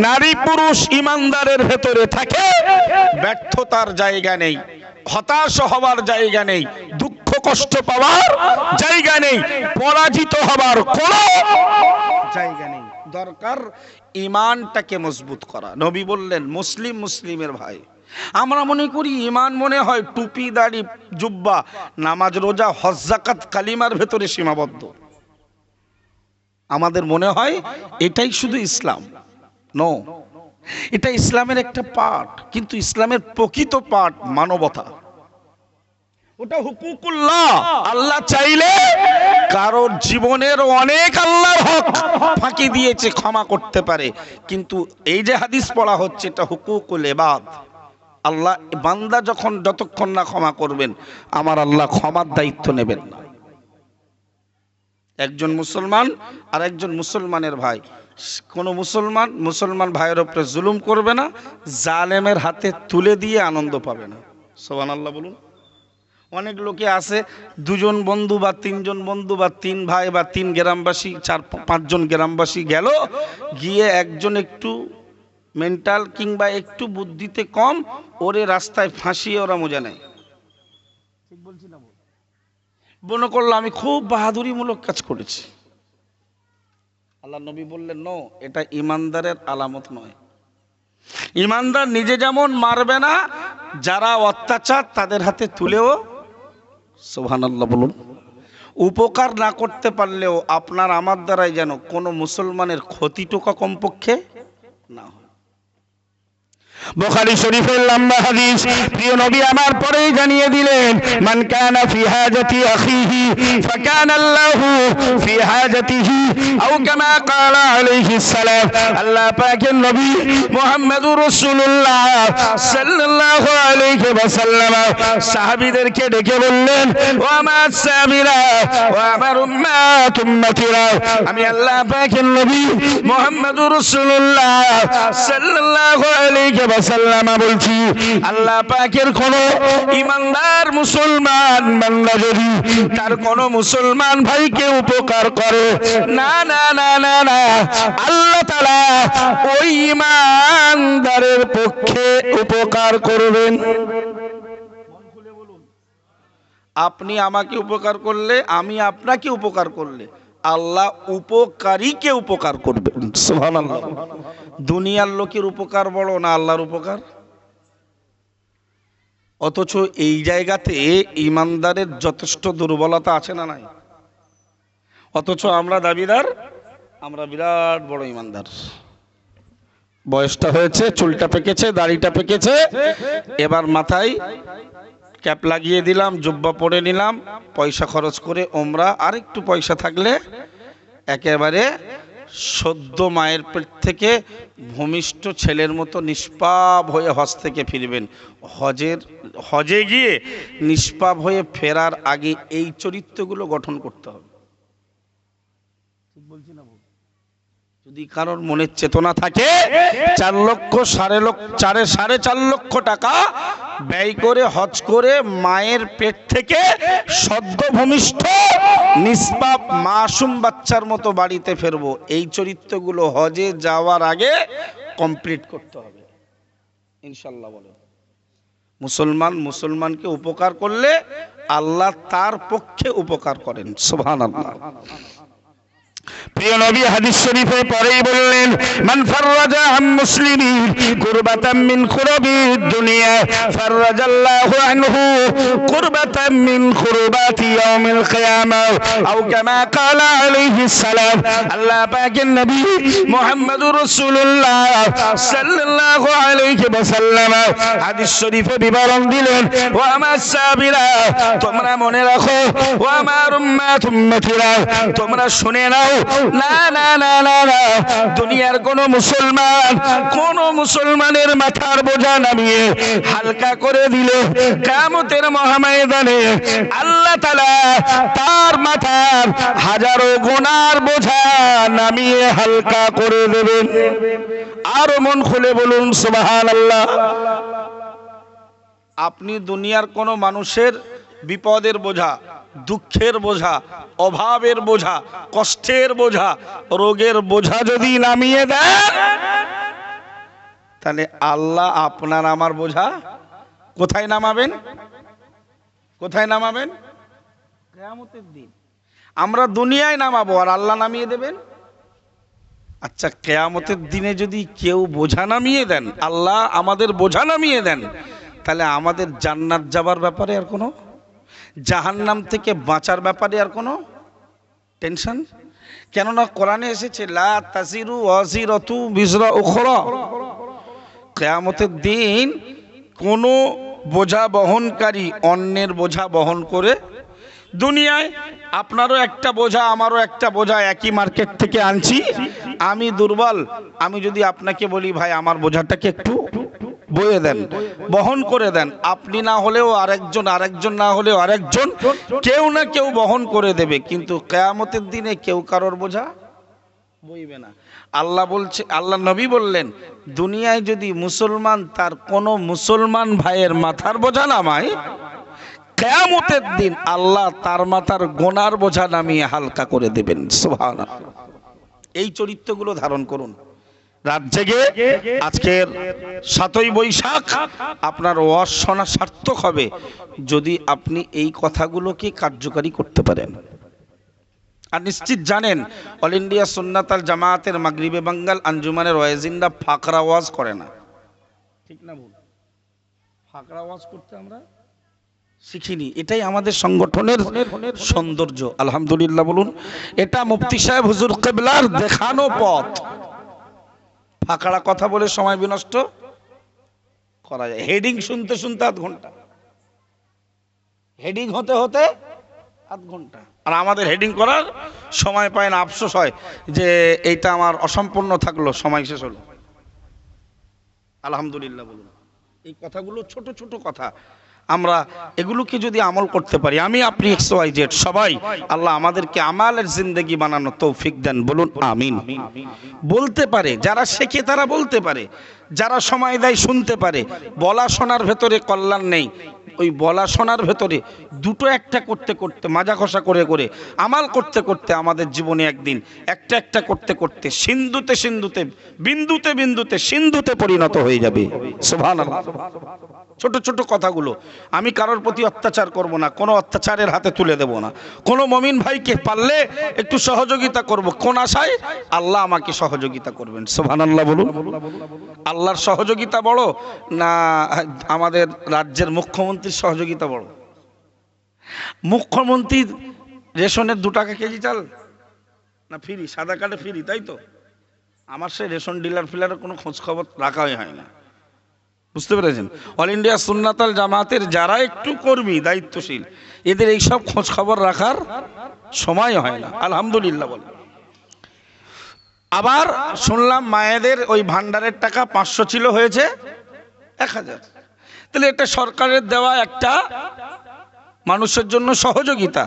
নারী পুরুষ ইমানদারের ভেতরে থাকে, ব্যর্থতার জায়গা নেই, হতাশ হবার জায়গা নেই, দুঃখ কষ্ট পাওয়ার জায়গা নেই, পরাজিত হবার কোনো জায়গা নেই। দরকার ঈমানটাকে মজবুত করা। নবী বললেন মুসলিম মুসলিমের ভাই। আমরা মনে করি ঈমান মনে হয় টুপি, দাড়ি, জুব্বা, নামাজ, রোজা, হজ, যাকাত, কালিমার ভেতরে সীমাবদ্ধ। আমাদের মনে হয় এটাই শুধু ইসলাম। নো, এটা ইসলামের একটা পার্ট, কিন্তু ইসলামের প্রকৃত পার্ট মানবতা। ওটা হুকুকুল্লাহ। আল্লাহ চাইলে কারোর জীবনের অনেক আল্লাহর হক ফাঁকি দিয়েছে, ক্ষমা করতে পারে। কিন্তু এই যে হাদিস পড়া হচ্ছে এটা হুকুকুল ইবাদ। আল্লাহ বান্দা যতক্ষণ না ক্ষমা করবেন, আমার আল্লাহ ক্ষমার দায়িত্ব নেবেন না। একজন মুসলমান আর একজন মুসলমানের ভাই, কোন মুসলমান ভাইয়ের উপরে জুলুম করবে না, জালেমের হাতে তুলে দিয়ে আনন্দ পাবে না। সুবহানাল্লাহ বলুন। অনেক লোকে আছে দুজন বন্ধু বা তিনজন বন্ধু বা তিন ভাই বা তিন গ্রামবাসী, 4-5 গ্রামবাসী গেল, গিয়ে একজন একটু মেন্টাল কিংবা একটু বুদ্ধিতে কম, ওরে রাস্তায় ফাঁসিয়ে ওরা মজা নেয়। ঠিক বলছি না? মনে করলো আমি খুব বাহাদুরিমূলক কাজ করেছি। আল্লাহ নবী বললেন নো, এটা ইমানদারের আলামত নয়। ইমানদার নিজে যেমন মারবে না, যারা অত্যাচার তাদের হাতে তুলেও, সুবহানাল্লাহ বলুন, উপকার না করতে পারলেও আপনার আমার দ্বারাই যেন কোনো মুসলমানের ক্ষতিটুকু কমপক্ষে না হয়। বুখারী শরীফের লম্বা হাদিস, প্রিয় নবী আমার পরেই জানিয়ে দিলেন মান কানা ফি হাজাতি আখিহি ফাকানা আল্লাহু ফি হাজাতিহি আও কামা ক্বালা আলাইহিস সালাম। আল্লাহ পাকের নবী মুহাম্মদুর রাসূলুল্লাহ সাল্লাল্লাহু আলাইহি ওয়াসাল্লাম সাহাবীদেরকে ডেকে বললেন ও আমার সাহাবীরা, ও আমার উম্মতিরা, আমি আল্লাহ পাকের নবী মুহাম্মদুর রাসূলুল্লাহ সাল্লাল্লাহু আলাইহি ওয়াসাল্লাম বলছি, আল্লাহ পাকের কোন ঈমানদার মুসলমান বান্দা যদি তার কোন মুসলমান ভাইকে উপকার করে, না না না না না, আল্লাহ তাআলা ওই ঈমানদারের পক্ষে উপকার করবেন। আপনি আমাকে উপকার করলে, আমি আপনাকে উপকার করলে, আল্লাহ উপকারীকে উপকার করবে। সুবহানাল্লাহ। দুনিয়ার লোকের উপকার বড় না আল্লাহর উপকার? অথচ এই জায়গাতে ঈমানদারের যথেষ্ট দুর্বলতা আছে না নাই? অথচ আমরা দাবিদার, আমরা বিরাট বড় ঈমানদার। বয়সটা হয়েছে, চুলটা পেকেছে, দাড়িটা পেকেছে, এবার মাথায় ক্যাপ লাগিয়ে দিলাম, জুব্বা পরে নিলাম, পয়সা খরচ করে ওমরা, আর একটু পয়সা থাকলে একেবারে সদ্য মায়ের পেট থেকে ভূমিষ্ঠ ছেলের মতো নিষ্পাপ হয়ে হজ থেকে ফিরবেন। হজে গিয়ে নিষ্পাপ হয়ে ফেরার আগে এই চরিত্রগুলো গঠন করতে হবে। ঠিক বলছি না? যদি কারোর মনের চেতনা থাকে, 4 লক্ষ 4.5 লক্ষ টাকা ব্যয় করে হজ করে মায়ের পেট থেকে সদ্য ভূমিষ্ঠ নিষ্পাপ মাসুম বাচ্চার মতো বাড়িতে ফিরবো, এই চরিত্রগুলো হজে যাওয়ার আগে কমপ্লিট করতে হবে ইনশাআল্লাহ। বলে মুসলমানকে উপকার করলে আল্লাহ তার পক্ষে উপকার করেন। সুবহানাল্লাহ। প্রিয় নবী হাদিস শরীফে পরেই বললেন, মান ফাররাজা আন মুসলিমিন কুরবাতাম মিন কুরাবিদ দুনিয়া ফাররাজাল্লাহু আনহু কুরবাতাম মিন কুরবাতি ইয়াউমিল কিয়ামাহ আও কামা ক্বালা আলাইহিস সালাম। আল্লাহ পাকের নবী মুহাম্মদুর রাসূলুল্লাহ সাল্লাল্লাহু আলাইহি ওয়াসাল্লাম হাদিস শরীফে বিবরণ দিলেন, ও আমার সাহাবীরা তোমরা মনে রাখো, ও আমার উম্মতিরা তোমরা শুনে নাও, না না না না না, দুনিয়ার কোন মুসলমানের মাথার বোঝা নামিয়ে হালকা করে দিল, কিয়ামতের মহাময়দানে আল্লাহ তাআলা তার মাথার হাজারো গুনার বোঝা নামিয়ে হালকা করে দেবেন। আর মন খুলে বলুন সুবহানাল্লাহ। আপনি দুনিয়ার কোন মানুষের বিপদের বোঝা, দুঃখের বোঝা, অভাবের বোঝা, কষ্টের বোঝা, রোগের বোঝা যদি নামিয়ে দেন, তাহলে আল্লাহ আপনার আমার বোঝা কোথায় নামাবেন? কোথায় নামাবেন? কিয়ামতের দিন। আমরা দুনিয়ায় নামাবো আর আল্লাহ নামিয়ে দেবেন। আচ্ছা, কিয়ামতের দিনে যদি কেউ বোঝা নামিয়ে দেন, আল্লাহ আমাদের বোঝা নামিয়ে দেন, তাহলে আমাদের জান্নাত যাবার ব্যাপারে আর কোনো, জাহান্নাম থেকে বাঁচার ব্যাপারে আর কোনো টেনশন? কেননা কোরআনে এসেছে লা তাজিরু ওয়াজিরাতু বিজরা উখরা। কিয়ামতের দিন কোনো বোঝা বহনকারী অন্যের বোঝা বহন করে, দুনিয়ায় আপনারও একটা বোঝা আমারও একটা বোঝা একই মার্কেট থেকে আনছি, আমি দুর্বল, আমি যদি আপনাকে বলি ভাই আমার বোঝাটাকে একটু বয়ে দেন, বহন করে দেন, আপনি না হলেও আরেকজন, আরেকজন না হলেও আরেকজন, কেউ না কেউ বহন করে দেবে, কিন্তু কিয়ামতের দিনে কেউ কারোর বোঝা বইবে না। আল্লাহ বলছে, আল্লাহ নবী বললেন, দুনিয়ায় যদি মুসলমান তার কোনো মুসলমান ভাইয়ের মাথার বোঝা নামায়, কিয়ামতের দিন আল্লাহ তার মাথার গোনার বোঝা নামিয়ে হালকা করে দেবেন। সুবহানাল্লাহ। এই চরিত্রগুলো ধারণ করুন। রাত জেগে আজকের ৭ই বৈশাখ আপনার ওয়াজ শোনা সার্থক হবে যদি আপনি এই কথাগুলোকে কার্যকারী করতে পারেন। আর নিশ্চিত জানেন, অল ইন্ডিয়া সুন্নাত আল জামায়াতের মাগরিবে বাঙ্গাল আঞ্জুমানের ওয়াজিনরা ফাকরা ওয়াজ করে না, ঠিক না ভুল? ফাকরা ওয়াজ করতে আমরা শিখিনি, এটাই আমাদের সংগঠনের সৌন্দর্য। আলহামদুলিল্লাহ বলুন। এটা মুফতি সাহেব হুজুর কিবলার দেখানো পথ। ফাঁকড়া কথা বলে সময় বিনষ্ট করা যায়। হেডিং শুনতে শুনতে আধ ঘন্টা, হেডিং হতে হতে আধ ঘন্টা, আর আমাদের হেডিং করার সময় পায় না। আফসোস হয় যে এইটা আমার অসম্পূর্ণ থাকলো, সময় শেষ হলো। আলহামদুলিল্লাহ বলুন। এই কথাগুলো ছোট ছোট কথা, আমরা এগুলোকে যদি আমল করতে পারি, আমি আপনি XYZ সবাই, আল্লাহ আমাদেরকে আমালের জিন্দেগি বানানো তৌফিক দেন। বলুন আমিন। বলতে পারে যারা শেখে তারা বলতে পারে, যারা সময় দেয় শুনতে পারে। বলা শোনার ভেতরে কল্যাণ নেই, ওই বলা শোনার ভেতরে দুটো একটা করতে করতে, মাজা কষা করে করে, আমাল করতে করতে আমাদের জীবনে একদিন একটা একটা করতে করতে সিন্ধুতে সিন্ধুতে, বিন্দুতে বিন্দুতে সিন্ধুতে পরিণত হয়ে যাবে। সুবহানাল্লাহ। ছোট ছোট কথাগুলো, আমি কারোর প্রতি অত্যাচার করব না, কোনো অত্যাচারের হাতে তুলে দেব না, কোনো মুমিন ভাইকে পারলে একটু সহযোগিতা করব, কোন আশায়? আল্লাহ আমাকে সহযোগিতা করবেন। সুবহানাল্লাহ বলুন। আল্লাহর সহযোগিতা বড় না আমাদের রাজ্যের মুখ্যমন্ত্রীর সহযোগিতা বড়? মুখ্যমন্ত্রীর রেশনের 2 টাকা কেজি চাল না ফ্রি, সাদা কার্ডে ফ্রি, তাই তো? আমার সেই রেশন ডিলার ফিলারের কোনো খোঁজ খবর রাখাই হয় না, বুঝতে পেরেছেন? অল ইন্ডিয়া সুন্নাত আল জামাতের যারা একটু কর্মী দায়িত্বশীল, এদের এইসব খোঁজ খবর রাখার সময় হয় না। আলহামদুলিল্লাহ বল। আবার শুনলাম মায়েদের ওই ভান্ডারের টাকা 500 ছিল, হয়েছে 1000। তাহলে এটা সরকারের দেওয়া একটা মানুষের জন্য সহযোগিতা।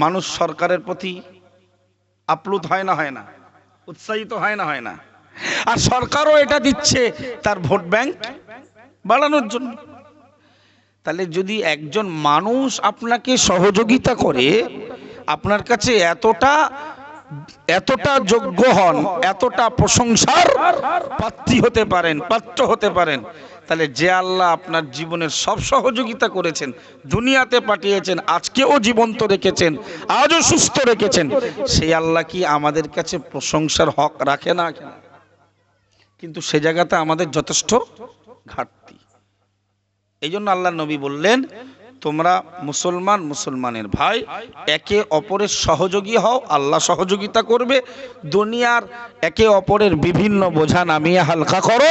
মানুষ সরকারের প্রতি আপ্লুত হয় না, হয় না? উৎসাহিত হয় না, হয় না? আর সরকারও এটা দিচ্ছে তার ভোট ব্যাংক বাড়ানোর জন্য। তাহলে যদি একজন মানুষ আপনাকে সহযোগিতা করে, আপনার কাছে এতটা এতটা যোগ্য হন, এতটা প্রশংসার পাত্রী হতে পারেন, পাত্র হতে পারেন, তাহলে যে আল্লাহ আপনার জীবনের সব সহযোগিতা করেছেন, দুনিয়াতে পাঠিয়েছেন, আজকেও জীবন্ত রেখেছেন, আজও সুস্থ রেখেছেন, সেই আল্লাহ কি আমাদের কাছে প্রশংসার হক রাখে না? কিন্তু সে জায়গাতে আমাদের যথেষ্ট ঘাটতি। এই জন্য আল্লাহ নবী বললেন, তোমরা মুসলমান, মুসলমানের ভাই, একে অপরের সহযোগী হও, আল্লাহ সহযোগিতা করবে। দুনিয়ার একে অপরের বিভিন্ন বোঝা নামিয়ে হালকা করো,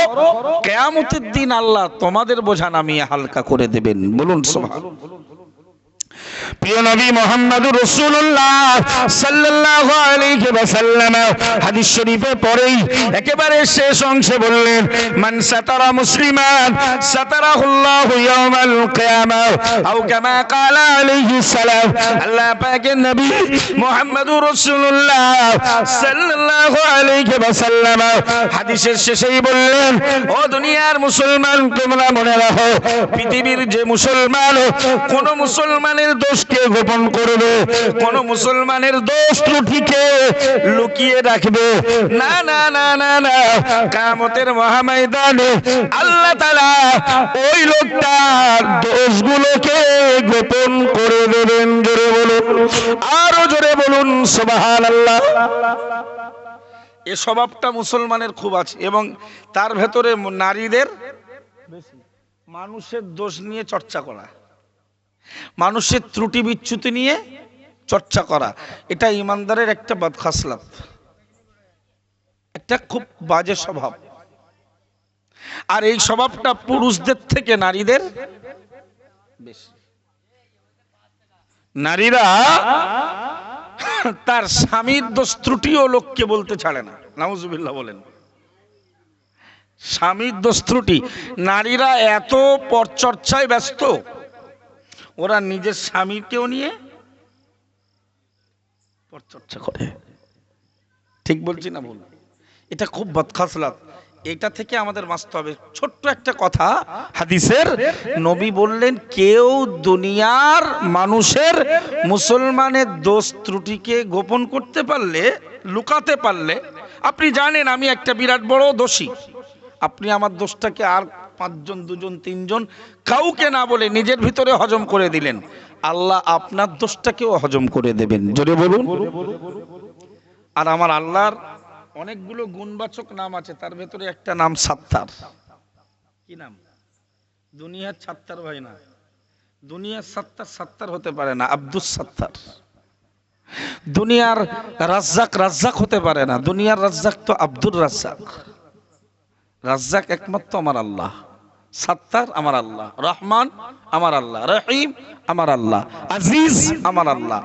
কিয়ামতের দিন আল্লাহ তোমাদের বোঝা নামিয়ে হালকা করে দেবেন। বলুন সুবহানাল্লাহ। প্রিয় নবী মুহাম্মদুর রাসূলুল্লাহ সাল্লাল্লাহু আলাইহি ওয়াসাল্লাম হাদিস শরীফে পড়েই একেবারে শেষ অংশে বললেন, মান সাতারা মুসলিমান সাতারাহুল্লাহু ইয়াওমাল কিয়ামাহ, আও কামা ক্বালা আলাইহিস সালাম। আল্লাহ পাকের নবী মুহাম্মদুর রাসূলুল্লাহ সাল্লাল্লাহু আলাইহি ওয়াসাল্লাম হাদিসের শেষেই বললেন, ও দুনিয়ার মুসলমান, তোমরা মনে রাখো, পৃথিবীর যে মুসলমান কোন মুসলমানের দোষকে গোপন করবে, কোন মুসলমানের দোষ ত্রুটিকে লুকিয়ে রাখবে না, না, না, না, না, কিয়ামতের মহাময়দানে আল্লাহ তাআলা ওই লোকটার দোষগুলোকে গোপন করে দেবেন। জোরে বলুন, আরো জোরে বলুন সুবহানাল্লাহ। এই স্বভাবটা মুসলমানের খুব আছে, এবং তার ভেতরে নারীদের বেশি। মানুষের দোষ নিয়ে চর্চা করা, মানুষের ত্রুটি বিচ্যুতি নিয়ে চর্চা করা, এটা ইমানদারের একটা বদখাসলত, একটা খুব বাজে স্বভাব। আর এই স্বভাবটা পুরুষদের থেকে নারীদের বেশি। নারীরা তার স্বামীর দোষ ত্রুটিও লোককে বলতে ছাড়ে না। নাউজুবিল্লাহ বলেন। স্বামীর দোষ ত্রুটি, নারীরা এত পরচর্চায় ব্যস্ত, ওরা নিজের স্বামীকেও নিয়ে পরচর্চা করে। ঠিক বলছি না ভুল? এটা খুব বদখাসলত, এটা থেকে আমাদের বাঁচতে হবে। ছোট্ট একটা কথা, হাদিসের নবী বললেন, কেউ দুনিয়ার মানুষের, মুসলমানের দোষ ত্রুটিকে গোপন করতে পারলে, লুকাতে পারলে, আপনি জানেন আমি একটা বিরাট বড় দোষী, আপনি আমার দোষটাকে আর 5 জন, 2 জন, 3 জন, কাউকে না বলে নিজের ভিতরে হজম করে দিলেন, আল্লাহ আপনার দোষটাকেও হজম করে দেবেন। জোরে বলুন। আর আমার আল্লাহর অনেকগুলো গুণবাচক নাম আছে, তার ভেতরে একটা নাম সাত্তার। কি নাম? দুনিয়ার সাত্তার ভাই না, দুনিয়ার সাত্তার সাত্তার হতে পারে না, আব্দুস সাত্তার। দুনিয়ার রাজ্জাক রাজ্জাক হতে পারে না, দুনিয়ার রাজ্জাক তো আব্দুর রাজ্জাক। রাজ্জাক একমাত্র আমার আল্লাহ, সাত্তার আমার আল্লাহ, রহমান আমার আল্লাহ, রহিম আমার আল্লাহ, আজিজ আমার আল্লাহ,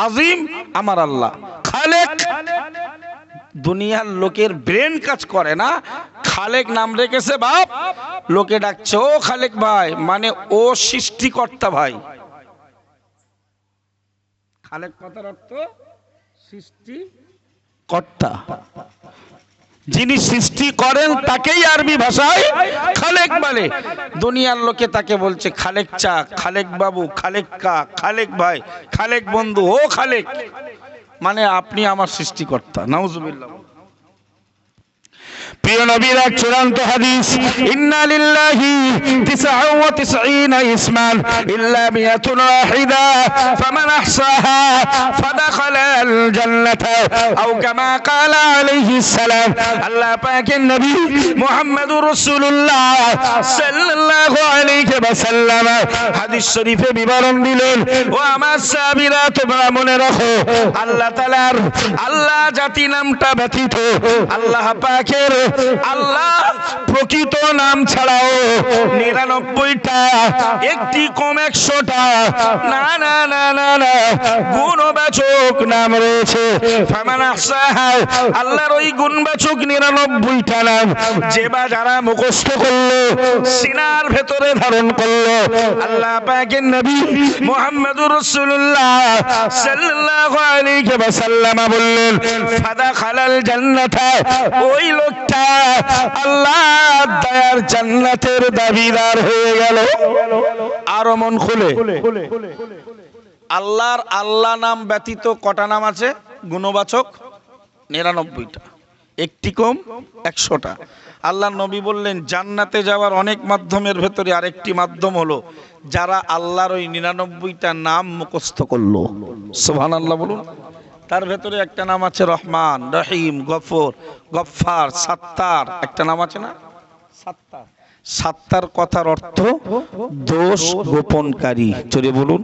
আজিম আমার আল্লাহ, খালেক। দুনিয়ার লোকের ব্রেন কাজ করে না, খালেক নাম রেখেছে বাপ, লোকে ডাকছে ও খালেক ভাই, মানে ও সৃষ্টিকর্তা ভাই। খালেক কথার অর্থ সৃষ্টিকর্তা, যিনি সৃষ্টি করেন তাকেই আরবি ভাষায় খালেক বলে। দুনিয়ার লোকে তাকে বলছে খালেক চা, খালেক বাবু, খালেক কা, খালেক ভাই, খালেক বন্ধু, ও খালেক, মানে আপনি আমার সৃষ্টিকর্তা। নাউজুবিল্লাহ। প্রিয় নবীর এক চূড়ান্ত হাদিস, ইন্না লিল্লাহি 99 ইসমান ইল্লা মিয়াতুন ওয়াহিদা ফামান আহসাহা ফাদাখালাল জান্নাতা, আও কামা ক্বালা আলাইহিস সালাম। আল্লাহ পাকের নবী মুহাম্মদুর রাসূলুল্লাহ সাল্লাল্লাহু আলাইহি ওয়াসাল্লাম হাদিস শরীফে বিবরণ দিলেন, ও আমার সাহাবীরা, তোমরা মনে রাখো, আল্লাহ তাআলার আল্লাহ জাতি নামটা ব্যতীত আল্লাহ পাকের আল্লাহ প্রকৃত নাম ছাড়াও 99টা, একটি কম 100টা, না না না না না, গুণবাচক নাম রয়েছে। ফামান আহসাহা, আল্লাহর ওই গুণবাচক 99টা নাম যে বা যারা মুখস্থ করলো, সিনার ভেতরে ধারণ করলো, আল্লাহ পাকের নবী মুহাম্মদুর রাসূলুল্লাহ সাল্লাল্লাহু আলাইহি ওয়াসাল্লাম বললেন, ফাদাখালাল জান্নাতা, ওই লোকটা আল্লাহ দয়ার জান্নাতের দাবিদার হয়ে গেল। আরো মন খুলে, আল্লাহর আল্লাহ নাম ব্যতীত কটা নাম আছে গুণবাচক? 99টা, একটি কম 100টা। আল্লাহ নবী বললেন জান্নাতে যাওয়ার অনেক মাধ্যমের ভেতরে আরেকটি মাধ্যম হলো যারা আল্লাহর ওই 99টা নাম মুখস্থ করলো। সুবহানাল্লাহ বলুন। তার ভেতরে একটা নাম আছে রহমান, রহিম, গফর, গফফার, সাত্তার। একটা নাম আছে না সাত্তার? সাত্তার কথার অর্থ দোষ গোপনকারী। জোরে বলুন।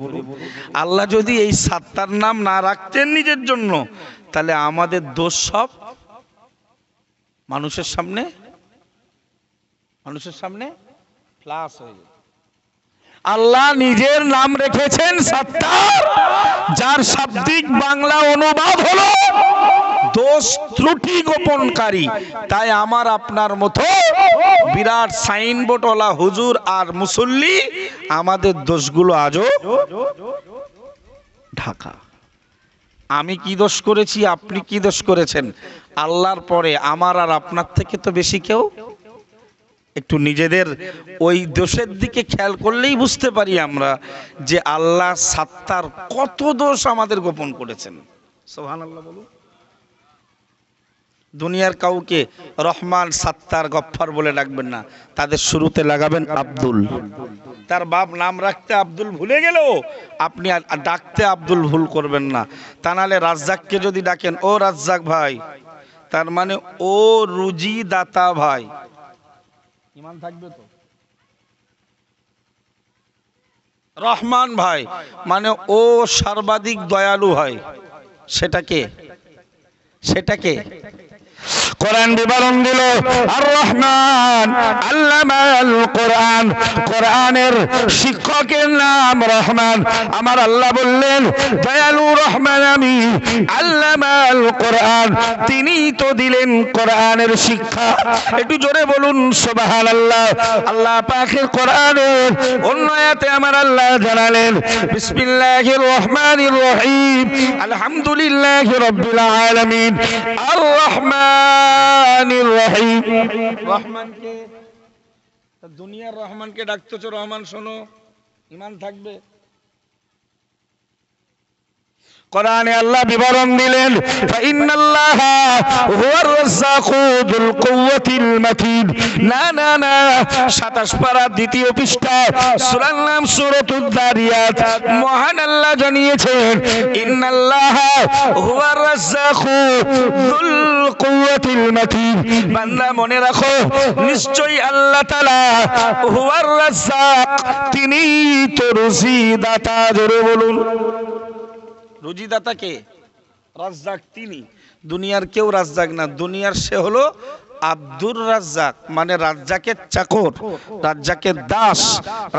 আল্লাহ যদি এই সাত্তার নাম না রাখতেন নিজের জন্য, তাহলে আমাদের দোষ সব মানুষের সামনে ফ্লাশ হয়ে যেত। আল্লাহ নিজের নাম রেখেছেন সাত্তার, যার শাব্দিক বাংলা অনুবাদ হলো দোষ ত্রুটি গোপনকারী। তাই আমার আপনার মতো বিরাট সাইনবোর্ডওয়ালা হুজুর আর মুসল্লি আমাদের দোষগুলো আজও ঢাকা। আমি কি দোষ করেছি, আপনি কি দোষ করেছেন, আল্লাহর পরে আমার আর আপনার থেকে তো বেশি কেউ। একটু নিজেদের ওই দোষের দিকে খেয়াল করলেই বুঝতে পারি আমরা যে আল্লাহ সাত্তার কত দোষ আমাদের গোপন করেছেন। সুবহানাল্লাহ বলুন। দুনিয়ার কাউকে রহমান, সাত্তার, গফফার বলে ডাকবেন না, তাদের শুরুতে লাগাবেন আব্দুল। তার বাপ নাম রাখতে আব্দুল ভুলে গেলেও আপনি ডাকতে আব্দুল ভুল করবেন না। তা নাহলে রাজ্জাককে যদি ডাকেন ও রাজ্জাক ভাই, তার মানে ও রুজি দাতা ভাই, ইমান থাকবে তো। রহমান ভাই মানে ও সর্বাধিক দয়ালু ভাই, সেটাকে কোরআন বিবরণ দিল আর রহমান আল্লামাল কোরআন। কোরআনের শিক্ষকের নাম রহমান। আমার আল্লাহ বললেন দয়ালু রহমান আমি, আল্লামাল কোরআন, তিনি তো দিলেন কোরআনের শিক্ষা। একটু জোরে বলুন সুবহানাল্লাহ। আল্লাহ পাকের কোরআনের অন্য আয়াতে আমার আল্লাহ জানালেন বিসমিল্লাহির রহমানির রহিম আলহামদুলিল্লাহি রাব্বিল আলামিন আর রহমানির রহিম। রহমানকে, দুনিয়ার রহমানকে ডাকতেছো রহমান, শোনো ঈমান থাকবে। কোরআনে আল্লাহ বিবরণ দিলেন ফাইন্নাল্লাহা হুয়ার রাজ্জাকু যুল কুওয়াতিল মাতিন। না 27 পারা 2য় পৃষ্ঠা, সূরার নাম সূরাতুদ দারিয়াত। মহান আল্লাহ জানিয়েছেন ইন্নাল্লাহা হুয়ার রাজ্জাকু যুল কুওয়াতিল মাতিন। বান্দা মনে রাখো, নিশ্চয়ই আল্লাহ তাআলা হুয়ার রাজ্জাক, তিনি তো রুজিদাতা। জোরে বলুন। রুজিদাতা কে? রাজ্জাক তিনি। দুনিয়ার কেউ রাজ্জাক না, দুনিয়ার সে হলো আব্দুর রাজ্জাক, মানে রাজ্জাকের চাকর, রাজ্জাকের দাস,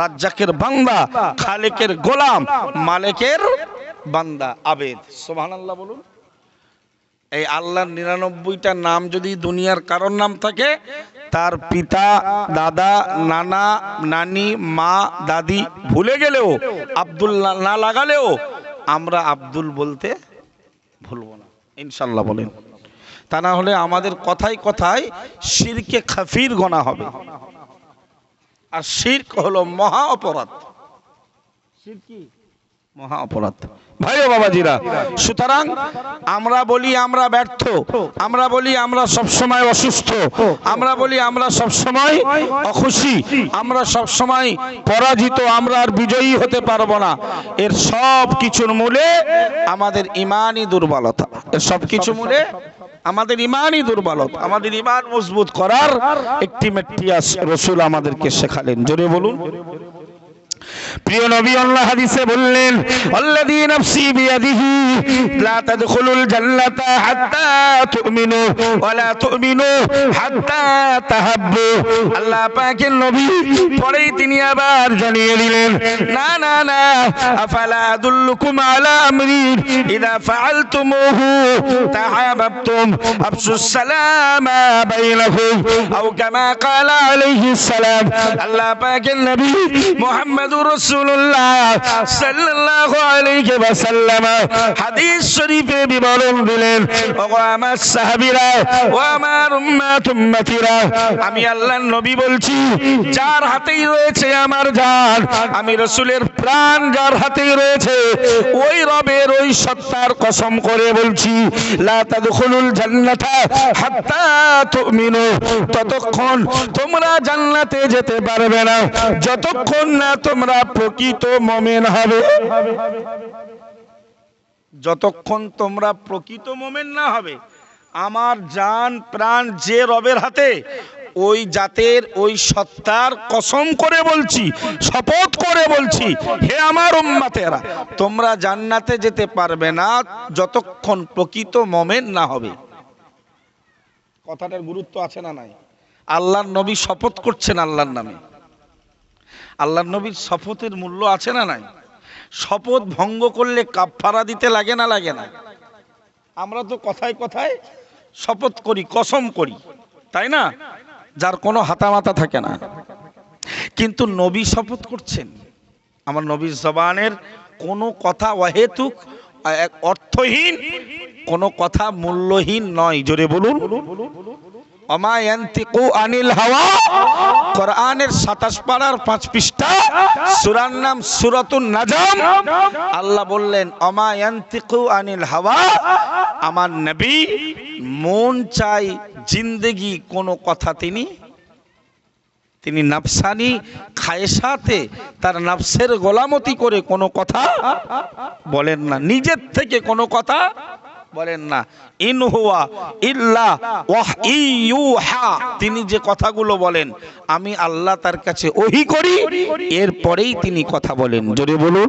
রাজ্জাকের বান্দা, খালেকের গোলাম, মালিকের বান্দা, আবেদ। সুবহানাল্লাহ বলুন। এই আল্লাহর 99টা নাম যদি দুনিয়ার কারোর নাম থাকে, তার পিতা, দাদা, নানা, নানি, মা, দাদি ভুলে গেলেও, আব্দুল না লাগালেও আমরা আব্দুল বলতে ভুলবো না ইনশাল্লাহ বলেন। তা না হলে আমাদের কথায় কথায় শিরকে খাফির গোনা হবে। আর শিরক হলো মহা অপরাধ। শিরক কি? মহা অপরাধ। ভাই ও বাবাজিরা, সুতরাং আমরা বলি আমরা ব্যর্থ, আমরা বলি আমরা সবসময় অসুস্থ, আমরা বলি আমরা সবসময় অখুশি, আমরা সবসময় পরাজিত, আমরা আর বিজয়ী হতে পারবো না। এর সব কিছুর মূলে আমাদের ইমানই দুর্বলতা। এর সব কিছু মূলে আমাদের ইমানই দুর্বলতা। আমাদের ইমান মজবুত করার একটি মেট্রিয়াস রাসূল আমাদেরকে শেখালেন। জোরে বলুন। প্রিয় নবী আল্লাহ হাদিসে বললেন আল্লাযী নাফসি বিয়াদিহি লা তাদখুলুল জান্নাতা হাত্তা তুমিনু ওয়া লা তুমিনু হাত্তা তাহাব্বু। আল্লাহ পাকের নবী পরেই তিনি আবার জানিয়ে দিলেন না আফালা আদুল্লুকুম আলা আমরিন ইযা ফাআলতুমুহু তাহাব্বতুম আফশুস সালামা বাইনাকুম আও কামা ক্বালা আলাইহিস সালাম। আল্লাহ পাকের নবী মুহাম্মদ রাসূলুল্লাহ সাল্লাল্লাহু আলাইহি ওয়াসাল্লাম হাদিস শরীফে বিবরণ দিলেন, ওগো আমার সাহাবীরা ও আমার উম্মতিরা, আমি আল্লাহর নবী বলছি, যার হাতেই রয়েছে আমার জান, আমি রাসূলের প্রাণ যার হাতেই রয়েছে, ওই রবের ওই সত্তার কসম করে বলছি, লা তাদখুলুল জান্নাতা হাত্তা তুমিনু, ততক্ষণ তোমরা জান্নাতে যেতে পারবে না যতক্ষণ না তোমরা প্রকৃত মুমিন হবে। যতক্ষণ তোমরা প্রকৃত মুমিন না হবে। আমার জান প্রাণ যে রবের হাতে, ওই জাতের ওই সত্তার কসম করে বলছি, শপথ করে বলছি, হে আমার উম্মতেরা, তোমরা জান্নাতে যেতে পারবে না যতক্ষণ প্রকৃত মুমিন না হবে। কথাটার গুরুত্ব আছে না নাই? আল্লাহর নবী শপথ করছেন আল্লাহর নামে। আল্লাহর নবীর শপথের মূল্য আছে না নাই? শপথ ভঙ্গ করলে কাফারা দিতে লাগে না লাগে না? আমরা তো কথায় কথায় শপথ করি, কসম করি, তাই না? যার কোনো হাতামাতা থাকে না। কিন্তু নবী শপথ করছেন, আমার নবীর জবানের কোনো কথা অহেতুক, অর্থহীন কোনো কথা মূল্যহীন নয়। জোরে বলুন। ওমা ইয়ানতিকু আনিল হাওয়া, কোরআনের 27 পারার 5 পৃষ্ঠা, সূরার নাম সূরাতুন নাজম। আল্লাহ বললেন, ওমা ইয়ানতিকু আনিল হাওয়া, আমার নবী মন চাই জিন্দেগি কোনো কথা তিনি নাফসানি খায়েশাতে তার নাফসের গোলামতি করে কোনো কথা বলেন না, নিজের থেকে কোনো কথা বলেন না। ইন হুয়া ইল্লা ওয়াহইয়ুহা, তিনি যে কথাগুলো বলেন আমি আল্লাহ তার কাছে ওহী করি, এরপরেই তিনি কথা বলেন। জোরে বলুন।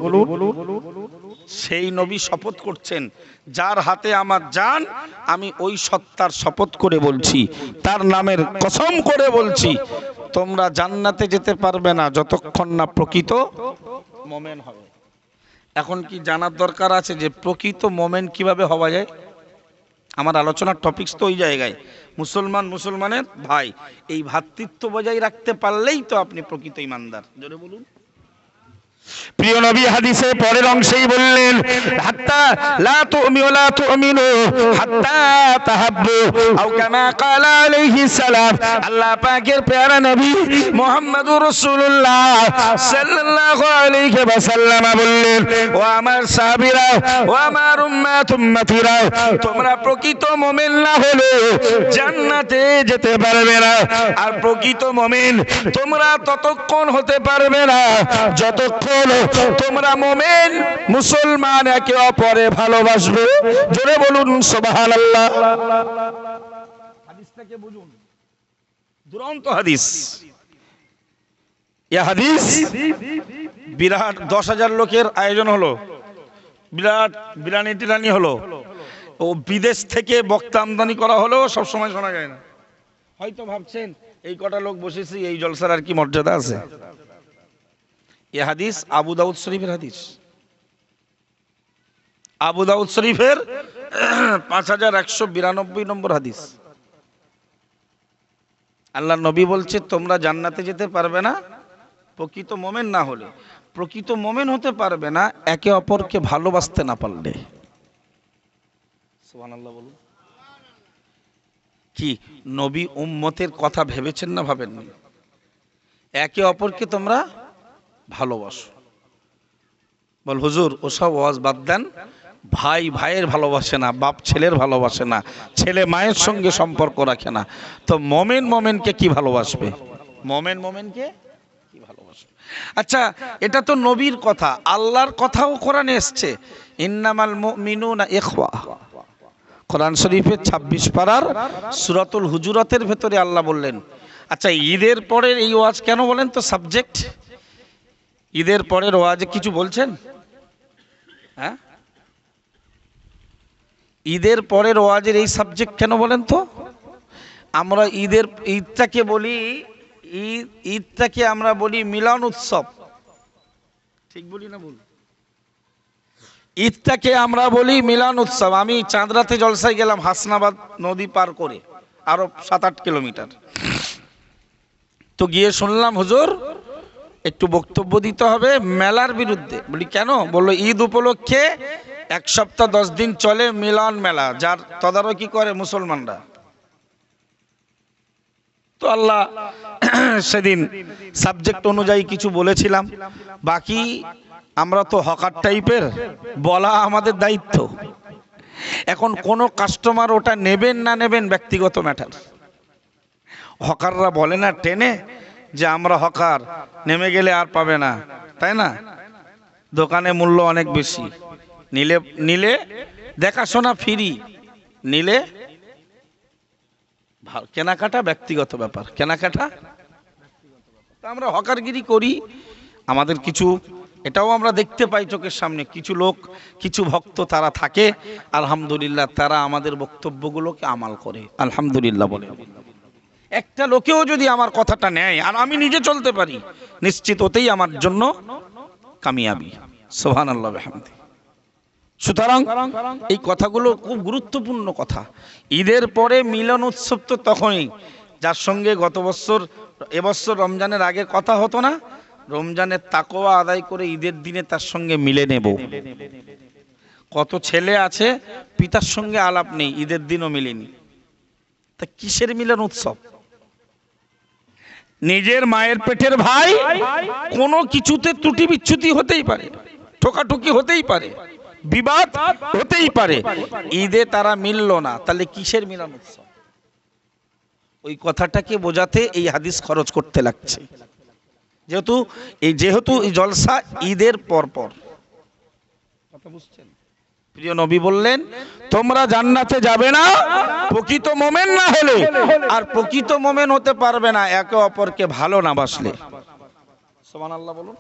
সেই নবী শপথ করছেন, যার হাতে আমার জান, আমি ওই সত্তার শপথ করে বলছি, তার নামের কসম করে বলছি, তোমরা জান্নাতে যেতে পারবে না যতক্ষণ না প্রকৃত মুমিন হবে। এখন কি জানার দরকার আছে যে প্রকৃত মুমিন কিভাবে হওয়া যায়? আমার আলোচনার টপিকস তো ওই জায়গায়, মুসলমানের ভাই, এই ভ্রাতৃত্ব বজায় রাখতে পারলেই তো আপনি প্রকৃত ঈমানদার। জোরে বলুন। প্রিয় নবী হাদিসে পরের অংশেই বললেন, হাত্তা লা তুমিনু লা তুমিনু হাত্তা তাহাব্বু, আও কামা ক্বালা আলাইহিস সালাম। আল্লাহ পাকের প্যারা নবী মুহাম্মদুর রাসূলুল্লাহ সাল্লাল্লাহু আলাইহি ওয়াসাল্লাম বললেন, ও আমার সাহাবীরা, ও আমার উম্মতিরা, তোমরা প্রকৃত মুমিন না হলে জান্নাতে যেতে পারবে না। আর প্রকৃত মুমিন তোমরা ততক্ষণ হতে পারবে না যতক্ষণ তোমরা মুমিন মুসলমান একে অপরে ভালোবাসবে। জোরে বলুন সুবহানাল্লাহ। হাদিসটাকে বুঝুন, দুরন্ত হাদিস। এই হাদিস বিরাট 10,000 লোকের আয়োজন হলো, বিরাট বিরানি টিরানি হলো, ও বিদেশ থেকে বক্তা আমদানি করা হলো, সব সময় শোনা যায় না। হয়তো ভাবছেন এই কটা লোক বসেছি, এই জলসার আর কি মর্যাদা আছে? এই হাদিস আবু দাউদ শরীফের হাদিস, আবু দাউদ শরীফের 5192 নম্বর হাদিস। আল্লাহ নবী বলছে, তোমরা জান্নাতে যেতে পারবে না প্রকৃত মুমিন না হলে। প্রকৃত মুমিন হতে পারবে না একে অপরকে ভালোবাসতে না পারলে। সুবহানাল্লাহ বলুন। কি নবী উম্মতের কথা ভেবেছেন না ভাবেননি? একে অপরকে তোমরা ভালোবাসো। বল হুজুর ওসব ওয়াজ বাদ দেন, ভাই ভাইয়ের ভালোবাসে না, বাপ ছেলের ভালোবাসে না, ছেলে মায়ের সঙ্গে সম্পর্ক রাখে না, তো মুমিন মুমিনকে কি ভালোবাসবে? মুমিন মুমিনকে কি ভালোবাসবে? আচ্ছা, এটা তো নবীর কথা, আল্লাহর কথাও কোরআনে এসেছে, ইন্নামাল মুমিনুনা ইখওয়া। কোরআন শরীফের 26 পারার সূরাতুল হুজুরাতের ভেতরে আল্লাহ বললেন। আচ্ছা, ঈদের পরের এই ওয়াজ কেন বলেন তো? সাবজেক্ট ঈদের পরের ওয়াজে কিছু বলছেন? হ্যাঁ, ঈদের পরের ওয়াজের এই সাবজেক্ট কেন বলেন তো? আমরা ঈদটাকে বলি, ঈদটাকে আমরা বলি মিলন উৎসব, ঠিক বলি না ভুল? ঈদটাকে আমরা বলি মিলন উৎসব। আমি চাঁদরাতে জলসায় গেলাম, হাসনাবাদ নদী পার করে আরো 7-8 কিলোমিটার। তো গিয়ে শুনলাম হুজুর একটু বক্তব্য দিতে হবে মেলার বিরুদ্ধে। বলি কেন? বললো ঈদ উপলক্ষে 1 সপ্তাহ 10 দিন চলে মিলন মেলা, যার তদারকি করে মুসলমানরা। তো আল্লাহ সেদিন সাবজেক্ট অনুযায়ী কিছু বলেছিলাম, বাকি আমরা তো হকার টাইপের, বলা আমাদের দায়িত্ব। এখন কোন কাস্টমার ওটা নেবেন না নেবেন ব্যক্তিগত ম্যাটার। হকাররা বলে না টেনে যে আমরা হকার, নেমে গেলে আর পাবে না, তাই না? দোকানে মূল্য অনেক বেশি, নিলে দেখাশোনা ফ্রি, নিলে কেনাকাটা ব্যক্তিগত ব্যাপার, কেনাকাটা। আমরা হকারগিরি করি, আমাদের কিছু এটাও আমরা দেখতে পাই চোখের সামনে, কিছু লোক, কিছু ভক্ত তারা থাকে, আলহামদুলিল্লাহ, তারা আমাদের বক্তব্যগুলোকে আমাল করে, আলহামদুলিল্লাহ বলে। একটা লোকেও যদি আমার কথাটা নেয় আর আমি নিজে চলতে পারি, নিশ্চিত ওতেই আমার জন্য কামিয়াবি। সুবহানাল্লাহ বিহামদি। সুতরাং এই কথাগুলো খুব গুরুত্বপূর্ণ কথা। ঈদের পরে মিলন উৎসব তো তখনই, যার সঙ্গে গত বছর এবছর রমজানের আগে কথা হতো না, রমজানের তাকওয়া আদায় করে ঈদের দিনে তার সঙ্গে মিলে নেব। কত ছেলে আছে পিতার সঙ্গে আলাপ নেই, ঈদের দিনও মিলেনি, তা কিসের মিলন উৎসব? নিজের মায়ের পেটের ভাই, কোনো কিছুতে ত্রুটি বিচ্যুতি হতেই পারে, ঠোকাঠুকি হতেই পারে, বিবাদ হতেই পারে, ঈদে তারা মিলল না, তাহলে কিসের মিলন উৎসব? ওই কথাটাকে বোঝাতে এই হাদিস খরচ করতে লাগছে, যেহেতু এই জলসা ঈদের পর পর। কথা বুঝছেন? প্রিয় নবী বললেন তোমরা জান্নাতে যাবে না প্রকৃত মোমেন না হলে, আর প্রকৃত মোমেন হতে পারবে না একে অপরকে ভালো না বাসলে। সুবহানাল্লাহ বলুন।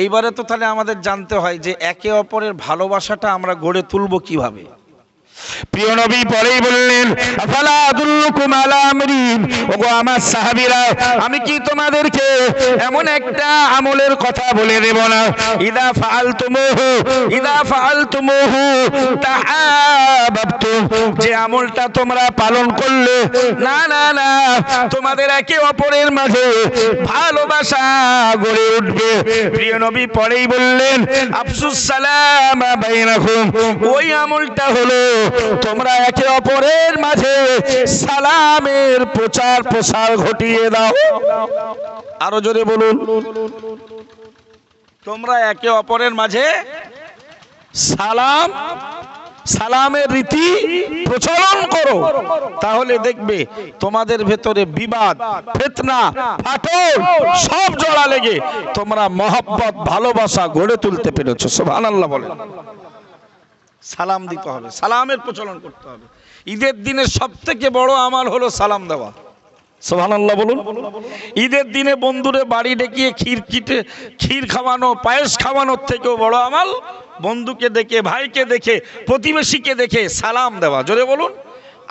এইবারে তো তাহলে আমাদের জানতে হয় যে একে অপরের ভালোবাসাটা আমরা গড়ে তুলবো কিভাবে। প্রিয় নবী পরেই বললেন আফালা আদুল্লুকুম আলা আমরিন, ওগো আমার সাহাবীরা, আমি কি তোমাদেরকে এমন একটা আমলের কথা বলে দেব না, ইদা ফাআলতুমুহু তাহাবাবতুম, যে আমলটা তোমরা পালন করলে না না না তোমাদের একে অপরের মাঝে ভালোবাসা গড়ে উঠবে। প্রিয় নবী পরেই বললেন আফসুস সালাম বাইনাকুম, ওই আমলটা হলো তোমরা একে অপরের মাঝে সালামের প্রচার প্রসার ঘটিয়ে দাও। আরো জোরে বলুন, তোমরা একে অপরের মাঝে সালামের রীতি প্রচলন করো, তাহলে দেখবে তোমাদের ভেতরে বিবাদ, ফিতনা, ফাটল সব জড়া লেগে তোমরা মহব্বত, ভালোবাসা গড়ে তুলতে পেরেছো। সুবহানাল্লাহ বলেন। সালাম দিতে হবে, সালামের প্রচলন করতে হবে। ঈদের দিনের সবথেকে বড় আমাল হলো সালাম দেওয়া। সুবহানাল্লাহ বলুন। ঈদের দিনে বন্ধুরে বাড়ি ডেকিয়ে ক্ষীর খাওয়ানো, পায়েস খাওয়ানোর থেকেও বড় আমাল বন্ধুকে দেখে, ভাইকে দেখে, প্রতিবেশীকে দেখে সালাম দেওয়া। জোরে বলুন।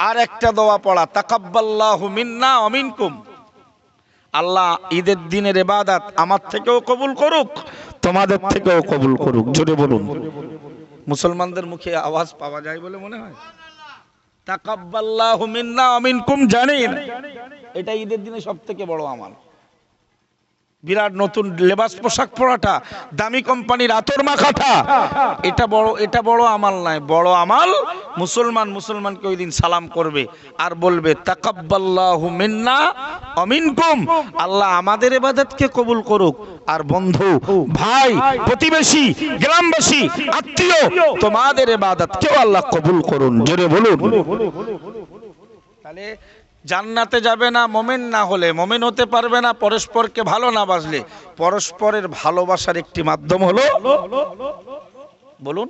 আর একটা দোয়া পড়া, তাকাব্বালাহু মিন্না ওয়া মিনকুম, আল্লাহ ঈদের দিনের ইবাদত আমার থেকেও কবুল করুক, তোমাদের থেকেও কবুল করুক। জোরে বলুন। মুসলমানদের মুখে আওয়াজ পাওয়া যায় বলে মনে হয়? তাকাব্বালাহু মিন্না ওয়া মিনকুম, জানেন এটা ঈদের দিনে সবথেকে বড় আমাল। বিরাট নতুন লেবাস পোশাক পরাটা, দামি কোম্পানির আতর মাখাটা, এটা বড় আমাল নয়। বড় আমাল মুসলমানকে ওই দিন সালাম করবে আর বলবে তাকাব্বালাহু মিন্না ওয়া মিনকুম, আল্লাহ আমাদের ইবাদতকে কবুল করুক, আর বন্ধু, ভাই, প্রতিবেশী, গ্রামবাসী, আত্মীয়, তোমাদের ইবাদতকেও আল্লাহ কবুল করুন। জোরে বলুন। তাহলে জান্নাতে যাবে না মোমেন না হলে, মোমেন হতে পারবে না পরস্পরকে ভালো না বাসলে। পরস্পরের ভালোবাসার একটি মাধ্যম হলো, বলুন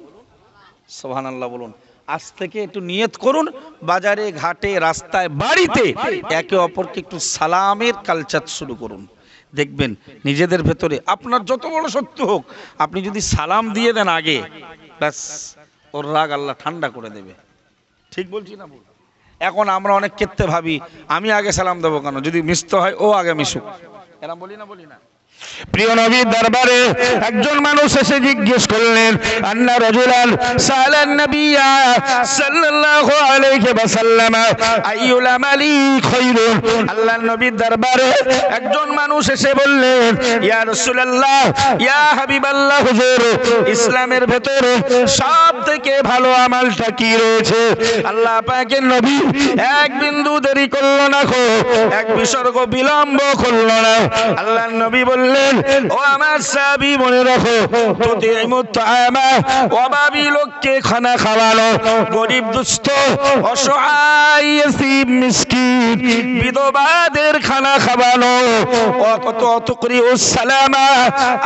সুবহানাল্লাহ বলুন, আজ থেকে একটু নিয়ত করুন, বাজারে ঘাটে রাস্তায় বাড়িতে একে অপরকে একটু সালামের কালচার শুরু করুন। দেখবেন নিজেদের ভেতরে আপনার যত বড় শত্রু হোক, আপনি যদি সালাম দিয়ে দেন আগে, ব্যাস ওর রাগ আল্লাহ ঠান্ডা করে দেবে। ঠিক বলছি না? এখন আমরা অনেক ক্ষেত্রে ভাবি আমি আগে সালাম দেবো কেন, যদি মিশতে হয় ও আগে মিশুক, এরকম বলি না? প্রিয় নবীর দরবারে একজন মানুষ এসে জিজ্ঞেস করলেন, আন্না রাজুলান সালান নবিয়া সাল্লাল্লাহু আলাইহি ওয়াসাল্লাম আইয়ুল আমালি খায়রুন। আল্লাহর নবীর দরবারে একজন মানুষ এসে বললেন, ইয়া রাসূলুল্লাহ, ইয়া হাবিবাল্লাহ, হুজুর, ইসলামের ভেতরে সবথেকে ভালো আমলটা কি রয়েছে? আল্লাহ পাকের নবী এক বিন্দু দেরি করলো না, এক বিসর্গ বিলম্ব করলো না। আল্লাহর নবী বললেন, ও আমার সাহাবী, মনে রাখো, তুতিমুত তাআমা, অভাবী লোককে খানা খাওয়ানো, গরিব দুস্থ অসহায় ইয়াতীম মিসকিন বিধবাদের খানা খাওয়ানো, তুকরিউস সালামা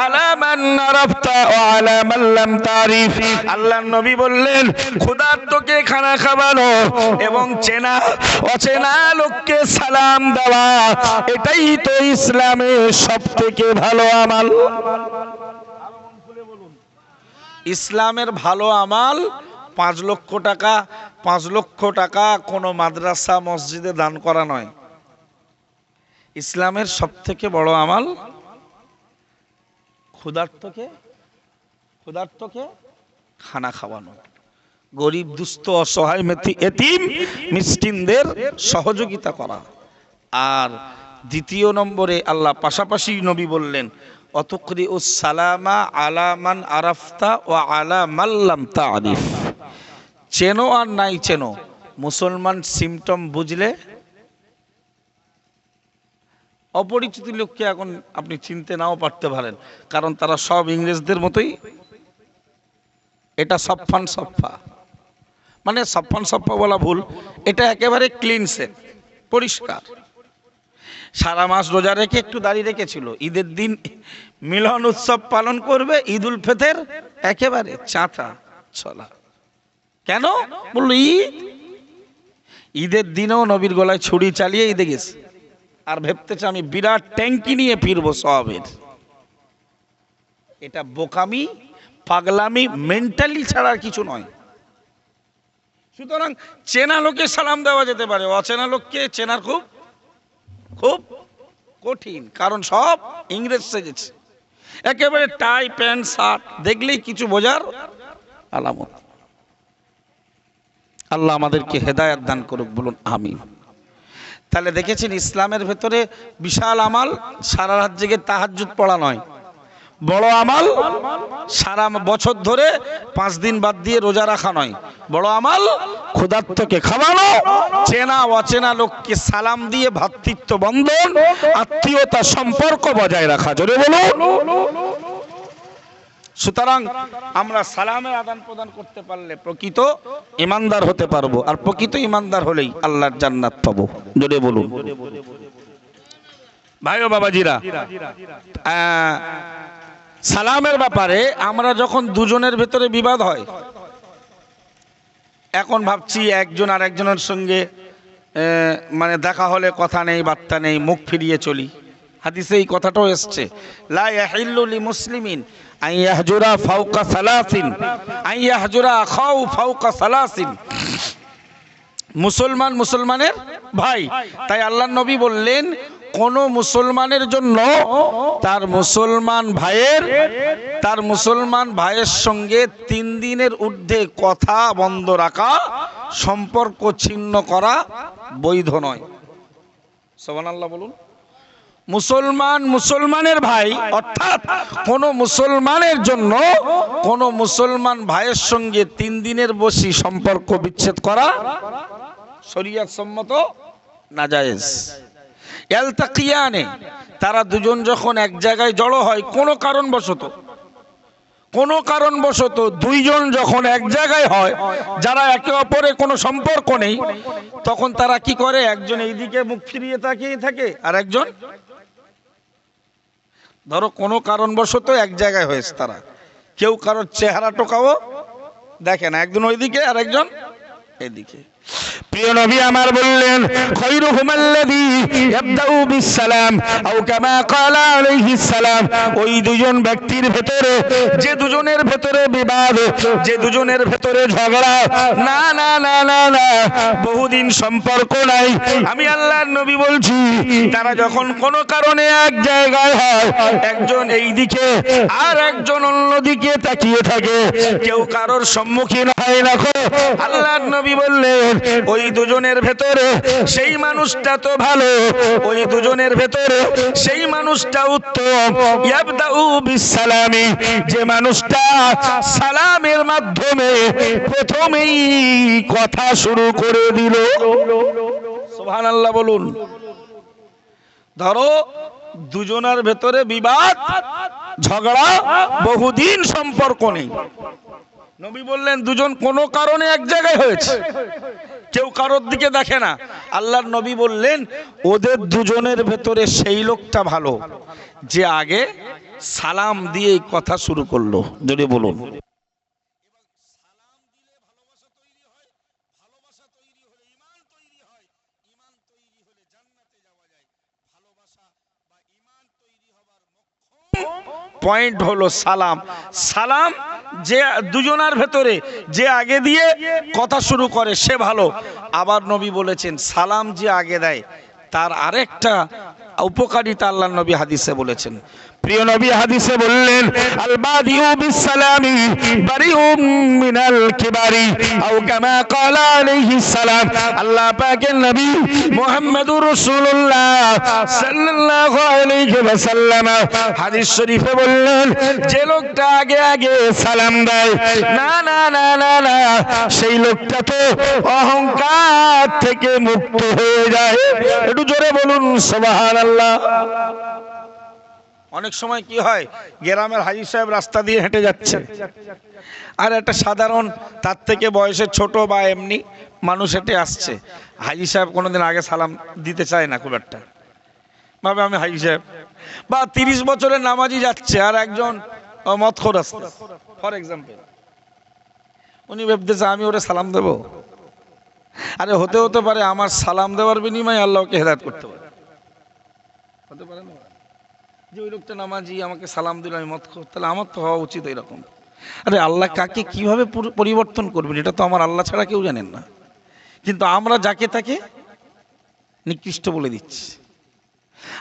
আলা মান আরাফতা ওয়া আলা মান লাম তারিফ। আল্লাহর নবী বললেন, ক্ষুধার্তকে খানা খাওয়ানো এবং চেনা অচেনা লোককে সালাম দেওয়া, এটাই তো ইসলামের সবথেকে ভালো আমাল। ইসলামের ভালো আমাল 5 লক্ষ টাকা কোনো মাদ্রাসা মসজিদে দান করা নয়। ইসলামের সবথেকে বড় আমাল ক্ষুধার্তকে খানা খাওয়ানো, গরিব দুস্থ অসহায় এতিম মিসকিনদের সহযোগিতা করা। আর দ্বিতীয় নম্বরে আল্লাহ পাশাপাশি নবী বললেন, অতুকরিউস সালামা আলা মান আরাফতা ওয়া আলা মান লাম তারিফ। চেনো আর নাই চেনো, মুসলমান সিমটম বুঝলে, অপরিচিত লোককে এখন আপনি চিনতে নাও পারতে পারেন, কারণ তারা সব ইংরেজদের মতোই। এটা সফান সফা, মানে সফান সফা বলা ভুল, এটা একেবারে ক্লিন সেট, পরিষ্কার। সারা মাস রোজা রেখে একটু দাঁড়িয়ে রেখেছিল, ঈদের দিন মিলন উৎসব পালন করবে, ঈদ উল ফিতর একেবারে চাঁচা ছলা। কেন বললো? ঈদের দিনেও নবীর গলায় ছুরি চালিয়ে ঈদে গেছে, আর ভেবতেছে আমি বিরাট ট্যাঙ্কি নিয়ে ফিরবো সবের। এটা বোকামি, পাগলামি, মেন্টালি ছাড়া কিছু নয়। সুতরাং চেনা লোকে সালাম দেওয়া যেতে পারে, অচেনা লোককে চেনার খুব খুব কঠিন, কারণ সব ইংরেজ সেজেছে, একেবারে টাই প্যান্ট শার্ট দেখলেই কিছু বোঝার আলামত। আল্লাহ আমাদেরকে হেদায়েত দান করুক, বলুন আমিন। তাহলে দেখেছেন, ইসলামের ভেতরে বিশাল আমাল সারা রাত জেগে তাহাজ্জুদ পড়া নয়, বড় আমাল সারা বছর ধরে 5 দিন বাদ দিয়ে রোজা রাখা নয়, বড় আমাল ক্ষুধার্তকে খাওয়ানো, চেনা অচেনা লোককে সালাম দিয়ে ভ্রাতৃত্ব বন্ধন, আত্মীয়তা সম্পর্ক বজায় রাখা। জোরে বলুন। সুতরাং আমরা সালামের আদান প্রদান করতে পারলে প্রকৃত ইমানদার হতে পারবো, আর প্রকৃত ইমানদার হলেই আল্লাহর জান্নাত পাবো। জোরে বলুন। ভাই ও বাবাজিরা, সালামের ব্যাপারে আমরা যখন দুজনের ভেতরে বিবাদ হয়, এখন ভাবছি একজন আর একজনের সঙ্গে মানে দেখা হলে কথা নেই, বার্তা নেই, মুখ ফিরিয়ে চলি। হাদিসে এই কথাটাও এসছে, লা ইয়াহিল্লু লিমুসলিমিন আন ইয়াহজুরা ফাওকা সালাসিন আন ইয়াহজুরা আখাউ ফাওকা সালাসিন। মুসলমান মুসলমানের ভাই, তাই আল্লাহর নবী বললেন, কোন মুসলমানের জন্য তার মুসলমান ভাইয়ের সঙ্গে 3 দিনের ঊর্ধ্বে কথা বন্ধ রাখা, সম্পর্ক ছিন্ন করা বৈধ নয়। সুবহানাল্লাহ বলুন। মুসলমানের ভাই, অর্থাৎ কোন মুসলমানের জন্য কোন মুসলমান ভাইয়ের সঙ্গে 3 দিনের বেশি সম্পর্ক বিচ্ছেদ করা শরীয়ত সম্মত নাজায়েজ। ইয়ালতাকিয়ানে, তারা দুজন যখন এক জায়গায় জড়ো হয় কোনো কারণবশত 2 জন যখন এক জায়গায় হয়, যারা একে অপরের কোনো সম্পর্ক নেই, তখন তারা কি করে? একজন এইদিকে মুখ ফিরিয়ে তাকিয়ে থাকে, আর একজন, ধরো কোনো কারণবশত এক জায়গায় হয়েছে, তারা কেউ কারোর চেহারা টোকাও দেখে না, একজন ওইদিকে আর একজন এদিকে। প্রিয় নবী আমার বললেন খায়রুহুম আল্লাযী ইয়াবদাউ বিসসালাম আও কামা ক্বালা আলাইহিস সালাম। ওই দুজন ব্যক্তির ভেতরে, যে দুজনের ভেতরে বিবাদ, যে দুজনের ভেতরে ঝগড়া, না না না না না বহুদিন সম্পর্ক নাই, আমি আল্লাহর নবী বলছি, তারা যখন কোনো কারণে এক জায়গায় হয়, একজন এই দিকে আর একজন অন্য দিকে তাকিয়ে থাকে, কেউ কারোর সম্মুখীন হয় না, আল্লাহর নবী বললেন ওই দুজনের ভেতরে সেই মানুষটা তো ভালো, ওই দুজনের ভেতরে সেই মানুষটা উত্তম। ইয়াবদাউ বিসসালামি, যে মানুষটা সালামের মাধ্যমে প্রথমেই কথা শুরু করে দিল। সুবহানাল্লাহ বলুন। ধরো দুজনের ভেতরে বিবাদ, ঝগড়া, বহুদিন সম্পর্ক নেই, নবী বললেন দুজন কোনো কারণে এক জায়গায় হয়েছে, কেউ কারোর দিকে দেখে না, আল্লাহর নবী বললেন ওদের দুজনের ভেতরে সেই লোকটা ভালো যে আগে সালাম দিয়ে কথা শুরু করলো। যদি বলুন, পয়েন্ট হলো সালাম। সালাম যে দুজনার ভেতরে যে আগে দিয়ে কথা শুরু করে সে ভালো। আবার নবী বলেছেন সালাম যে আগে দেয় তার আরেকটা উপকারিতা আল্লাহর নবী হাদিসে বলেছেন। প্রিয় নবী হাদিসে বললেন আল বাদিউ বিসসালামি বারিউম মিনাল কিবারি আও কামা ক্বালা আলাইহিস সালাম। আল্লাহ পাকের নবী মুহাম্মদুর রাসূলুল্লাহ সাল্লাল্লাহু আলাইহি ওয়াসাল্লাম হাদিস শরীফে বললেন যে লোকটা আগে আগে সালাম দেয়, না না না না না সেই লোকটা তো অহংকার থেকে মুক্ত হয়ে যায়। একটু জোরে বলুন সুবহানাল্লাহ। অনেক সময় কি হয়, গ্রামের হাজী সাহেব রাস্তা দিয়ে হেঁটে যাচ্ছে, আর একটা সাধারণ তার থেকে বয়সে ছোট বা এমনি মানুষ হেঁটে আসছে, হাজী সাহেব কোনোদিন আগে সালাম দিতে চায় না খুব একটা, ভাবে আমি হাজী সাহেব। বা 30 বছরের নামাজি যাচ্ছে আর একজন মদখোর আসছে ফর এক্সাম্পল, উনি ভাবতেছে আমি ওরে সালাম দেবো। আরে হতে পারে আমার সালাম দেওয়ার বিনিময়ে আল্লাহকে হেদায়েত করতে পারে, হতে পারে না যে ওই লোকটা নামাজি আমাকে সালাম দিল আমি মদখোর, তাহলে আমার তো হওয়া উচিত এরকম। আরে আল্লাহ কাকে কিভাবে পরিবর্তন করবেন এটা তো আমার আল্লাহ ছাড়া কেউ জানেন না, কিন্তু আমরা যাকে তাকে নিকৃষ্ট বলে দিচ্ছি।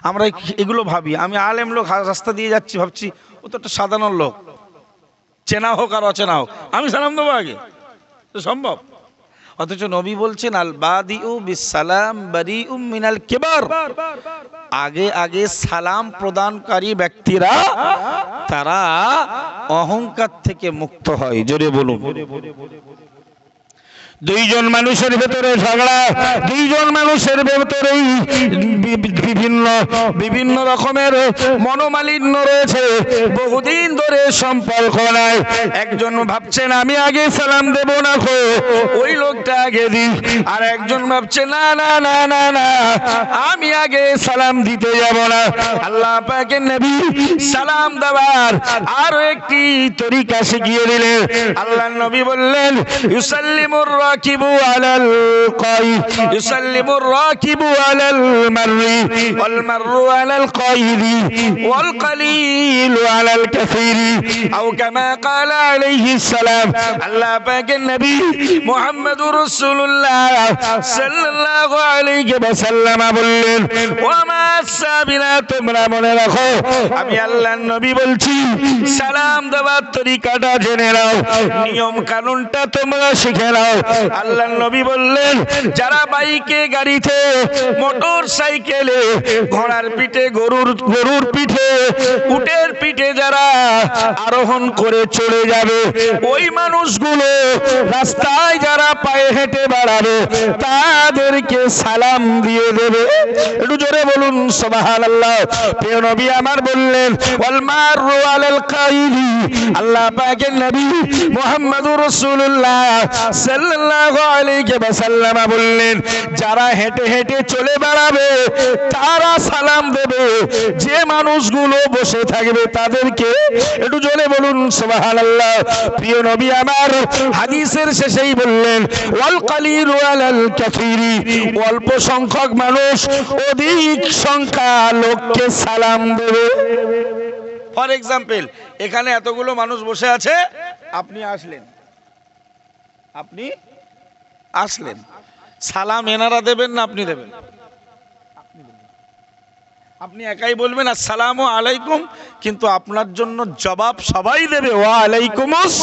আমরা এগুলো ভাবি, আমি আলেম লোক রাস্তা দিয়ে যাচ্ছি ভাবছি ও তো একটা সাধারণ লোক, চেনা হোক আর অচেনা হোক আমি সালাম দেবো আগে, তো সম্ভব? অথচ নবী বলছেন আল বাদিউ বিসসালাম বারিউম মিনাল কিবার, আগে আগে সালাম প্রদানকারী ব্যক্তিরা তারা অহংকার থেকে মুক্ত হয়। জোরে বলুন। দুইজন মানুষের ভেতরে ঝগড়া, দুইজন মানুষের ভেতরেই বিভিন্ন রকমের মনোমালিন্য রয়েছে, বহুদিন ধরে সম্পর্ক নাই, একজন ভাবছেন আমি আগে সালাম দেব না গো, ওই লোকটা আগে দিই, আর একজন ভাবছে না না না না না আমি আগে সালাম দিতে যাব না। আল্লাহ পাকের নবী সালাম দেওয়ার আরো একটি তরিকা শিখিয়ে দিলেন। আল্লাহর নবী বললেন ইউসাল্লিমুর রাকিবু আলাল কায়দ ইউসাল্লিমুর রাকিবু আলাল মাররি ওয়াল মাররু আলাল কায়দি ওয়াল কালিলু আলাল কাসীরি আও কামা ক্বালা আলাইহিস সালাম। আল্লাহ পাকের নবী মুহাম্মদুর রাসূলুল্লাহ সাল্লাল্লাহু আলাইহি ওয়াসাল্লাম বললেন ওয়া মা সাবিনা, তোমরা মনে রাখো আমি আল্লাহর নবী বলছি সালাম দেওয়ার তরিকাটা জেনে নাও, নিয়ম কানুনটা তোমরা শিখে নাও। আল্লাহর নবী বললেন যারা বাইকে, গাড়িতে, মোটর সাইকেলে, ঘোড়ার পিঠে, গরুর পিঠে, উটের পিঠে যারা আরোহণ করে চলে যাবে, ওই মানুষগুলো রাস্তায় যারা পায়ে হেঁটে বেড়াবে তাদেরকে সালাম দিয়ে দেবে। একটু জোরে বলুন সুবহানাল্লাহ। প্রিয় নবী আমার বললেন ওয়াল মাররু আলাল কায়দি, আল্লাহ পাকের নবী মুহাম্মদুর রাসূলুল্লাহ সাল্লাল্লাহু সাল্লাল্লাহু আলাইহি ওয়াসাল্লাম বললেন, যারা হেঁটে হেঁটে চলে বেড়াবে তারা সালাম দেবে, যে মানুষগুলো বসে থাকবে তাদেরকে, একটু জোরে বলুন সুবহানাল্লাহ। প্রিয় নবী আমার হাদিসের শেষেই বললেন, ওয়াল কালিলু আলাল কাসিরি, অল্প সংখ্যক মানুষ অধিক সংখ্যা লোককে সালাম দেবে। ফর এক্সাম্পল, এখানে এতগুলো মানুষ বসে আছে, আপনি আসলেন, সালাম এনারা দেবেন না আপনি দেবেন? আপনি একাই বলবেন আসসালামু আলাইকুম, কিন্তু আপনার জন্য জবাব সবাই দেবে ওয়া আলাইকুমুস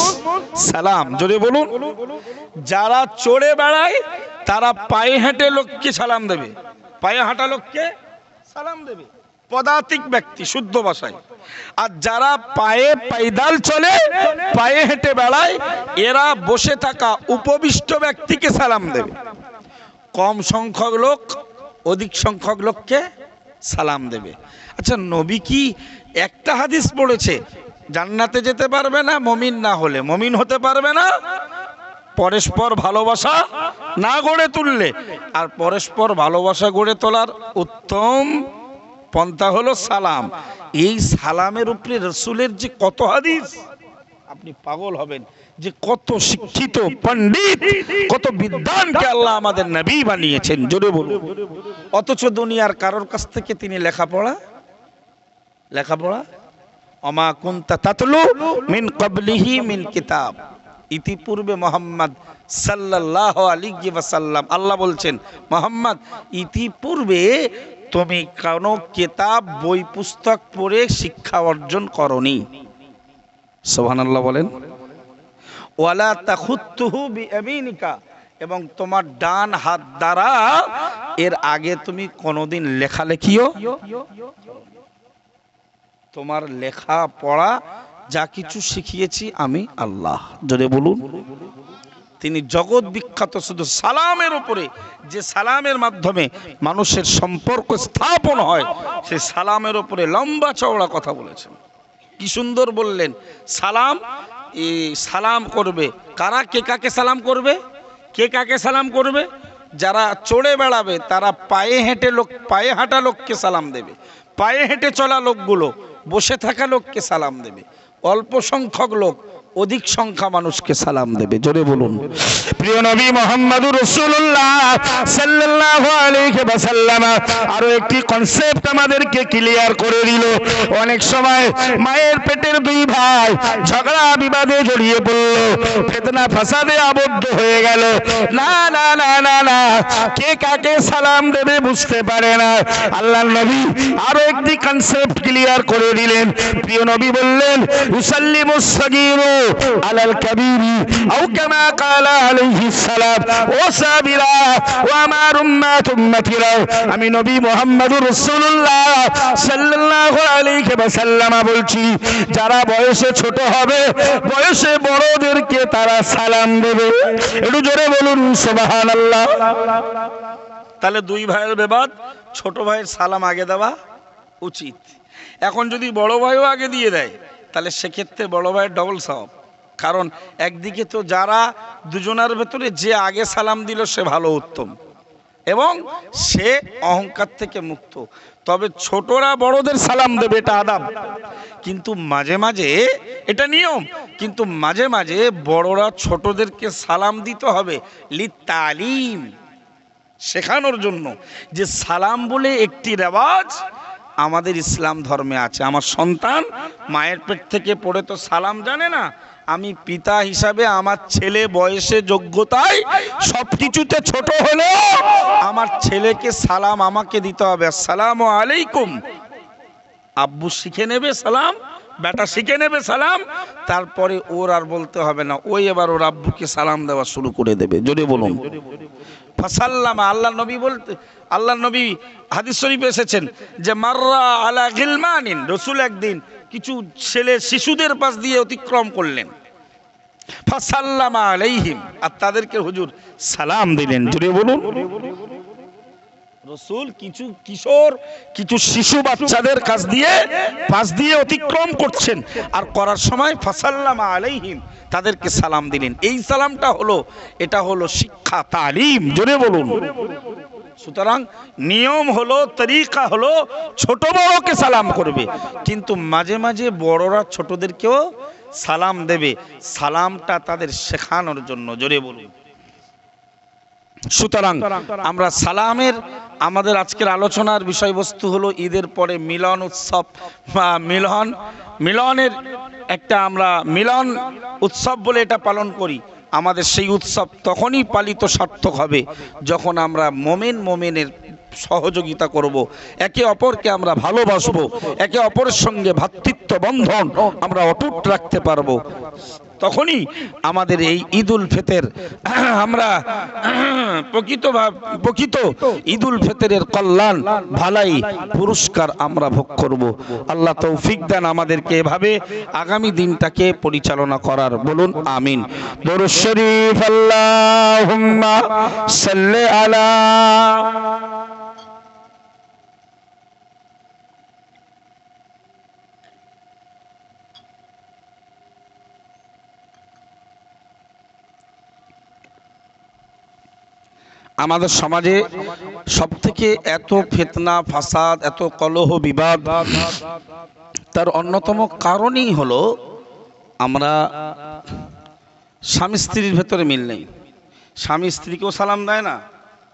সালাম। জোরে বলুন। যারা চড়ে বেড়ায় তারা পায়ে হেঁটে লোককে সালাম দেবে, পায়ে হাঁটা লোককে সালাম দেবে, পদাতিক ব্যক্তি শুদ্ধ ভাষায়। আর যারা পায়ে পাইদাল চলে, পায়ে হেঁটে বেড়ায়, এরা বসে থাকা উপবিষ্ট ব্যক্তিকে সালাম দেবে। কম সংখ্যক লোক অধিক সংখ্যক লোককে সালাম দেবে। আচ্ছা, নবী কি একটা হাদিস পড়েছে জান্নাতে যেতে পারবে না মুমিন না হলে? মুমিন হতে পারবে না পরস্পর ভালোবাসা না গড়ে তুললে। আর পরস্পর ভালোবাসা গড়ে তোলার উত্তম পন্থা হলো সালাম। এই সালামের উপরে রাসূলের যে কত হাদিস, আপনি পাগল হবেন যে কত শিক্ষিত পণ্ডিত, কত বিদ্বানকে আল্লাহ আমাদের নবী বানিয়েছেন। জোরে বলুন। অথচ দুনিয়ার কারোর কাছ থেকে তিনি লেখাপড়া ওমা কুনতা তাতলু মিন ক্বাবলিহি মিন কিতাব, ইতিপূর্বে মুহাম্মদ সাল্লাল্লাহু আলাইহি ওয়াসাল্লাম আল্লাহ বলছেন, মুহাম্মদ ইতিপূর্বে তুমি কোনো কিতাব বই পুস্তক পড়ে শিক্ষা অর্জন করনি। সুবহানাল্লাহ বলেন। ওয়ালা তাখুত্তুহু বিয়ামিনিকা, এবং তোমার ডান হাত দ্বারা এর আগে তুমি কোনোদিন লেখালেখিও, তোমার লেখা পড়া যা কিছু শিখিয়েছি আমি আল্লাহ। জোরে বলুন। তিনি জগৎ বিখ্যাত শুধু সালামের উপরে, যে সালামের মাধ্যমে মানুষের সম্পর্ক স্থাপন হয়, সেই সালামের উপরে লম্বা চওড়া কথা বলেছেন। কি সুন্দর বললেন, সালাম সালাম করবে কারা? কে কাকে সালাম করবে? কে কাকে সালাম করবে? যারা চড়ে বেড়াবে তারা পায়ে হাঁটা লোককে সালাম দেবে, পায়ে হেঁটে চলা লোকগুলো বসে থাকা লোককে সালাম দেবে, অল্প সংখ্যক লোক অধিক সংখ্যা মানুষকে সালাম দেবে। জোরে বলুন। প্রিয় নবী মুহাম্মদুর রাসূলুল্লাহ সাল্লাল্লাহু আলাইহি ওয়াসাল্লাম আরো একটি কনসেপ্ট আমাদেরকে ক্লিয়ার করে দিল। অনেক সময় মায়ের পেটের দুই ভাই ঝগড়া বিবাদে জড়িয়ে পড়ল, ফিতনা ফাসাদে আবদ্ধ হয়ে গেল, না না না না না, কে কাকে সালাম দেবে বুঝতে পারে না। আল্লাহর নবী আরো একটি কনসেপ্ট ক্লিয়ার করে দিলেন। প্রিয় নবী বললেন, ইউসাল্লিমুস সাগীরু আলাল কাবীরি আও কামা ক্বালা আলাইহিস সালাম ওয়া সাবিরা ওয়া আমার উম্মাতিরা। আমি নবী মুহাম্মদুর রাসূলুল্লাহ সাল্লাল্লাহু আলাইহি ওয়াসাল্লাম বলছি, যারা বয়সে ছোট হবে বয়সে বড়দেরকে তারা সালাম দেবে। একটু জোরে বলুন সুবহানাল্লাহ। তাহলে দুই ভাইয়ের বিবাদ, ছোট ভাইয়ের সালাম আগে দেওয়া উচিত। এখন যদি বড় ভাইও আগে দিয়ে দেয় তাহলে সেক্ষেত্রে বড় ভাইয়ের ডবল সওয়াব। কারণ একদিকে তো যারা দুজনের ভেতরে যে আগে সালাম দিল সে ভালো, উত্তম, এবং সে অহংকার থেকে মুক্ত। তবে ছোটরা বড়দের সালাম দেবে, এটা আদাব, কিন্তু মাঝে মাঝে এটা নিয়ম, কিন্তু মাঝে মাঝে বড়রা ছোটদেরকে সালাম দিতে হবে লিতালিম, শেখানোর জন্য যে সালাম বলে একটি রেওয়াজ আমাদের ইসলাম ধর্মে আছে। আমার সন্তান মায়ের পেট থেকে পড়ে তো সালাম জানে না, আমি পিতা হিসাবে আমার ছেলে বয়সে যোগ্যতায় সবকিছুতে ছোট হলেও আমার ছেলেকে সালাম আমাকে দিতে হবে। আসসালামু আলাইকুম। আব্বু শিখে নেবে সালাম, বেটা শিখে নেবে সালাম, তারপরে ওর আর বলতে হবে না, ওই এবার ওর আব্বুকে সালাম দেওয়া শুরু করে দেবে। জোরে বলুন। ফাসাল্লামা, আল্লাহ নবী হাদিস শরীফে এসেছেন যে মাররা আলা গিলমানিন, রাসূল একদিন কিছু ছেলে শিশুদের পাশ দিয়ে অতিক্রম করলেন, ফাসাল্লামা আলাইহিম, আর তাদেরকে হুজুর সালাম দিলেন। জোরে বলুন। রসুল কিছু কিশোর কিছু শিশু বাচ্চাদের পাশ দিয়ে অতিক্রম করছেন, আর করার সময় ফাসাল্লামা আলাইহিম, তাদেরকে সালাম দিলেন। এই সালামটা এটা হলো শিক্ষা, তালিম, জোরে বলুন। সুতরাং নিয়ম হলো, তরিকা হলো, ছোট বড়কে সালাম করবে, কিন্তু মাঝে মাঝে বড়রা ছোটদেরকেও সালাম দেবে, সালামটা তাদের শেখানোর জন্য, জোরে বলুন। সুতরাং আমরা আমাদের আজকের আলোচনার বিষয়বস্তু হলো ঈদের পরে মিলন উৎসব বা মিলনের একটা আমরা মিলন উৎসব বলে এটা পালন করি। আমাদের সেই উৎসব তখনই পালিত সার্থক হবে যখন আমরা মোমেনের সহযোগিতা করব, একে অপরকে আমরা ভালোবাসবো, একে অপরের সঙ্গে ভ্রাতৃত্ব বন্ধন আমরা অটুট রাখতে পারবো। তখনই আমাদের এই ঈদুল ফিতর আমরা প্রকৃত ঈদুল ফিতরের কল্যাণ, ভালাই, পুরস্কার আমরা ভোগ করব। আল্লাহ তৌফিক দেন আমাদেরকে এভাবে আগামী দিনটাকে পরিচালনা করার, বলুন আমিন। দরুদ শরীফ, আল্লাহুম্মা সাল্লি আলা। আমাদের সমাজে সবথেকে এত ফিতনা ফাসাদ, এত কলহ বিবাদ, তার অন্যতম কারণই হলো আমরা স্বামী স্ত্রীর ভেতরে মিল নেই। স্বামী স্ত্রীকেও সালাম দেয় না,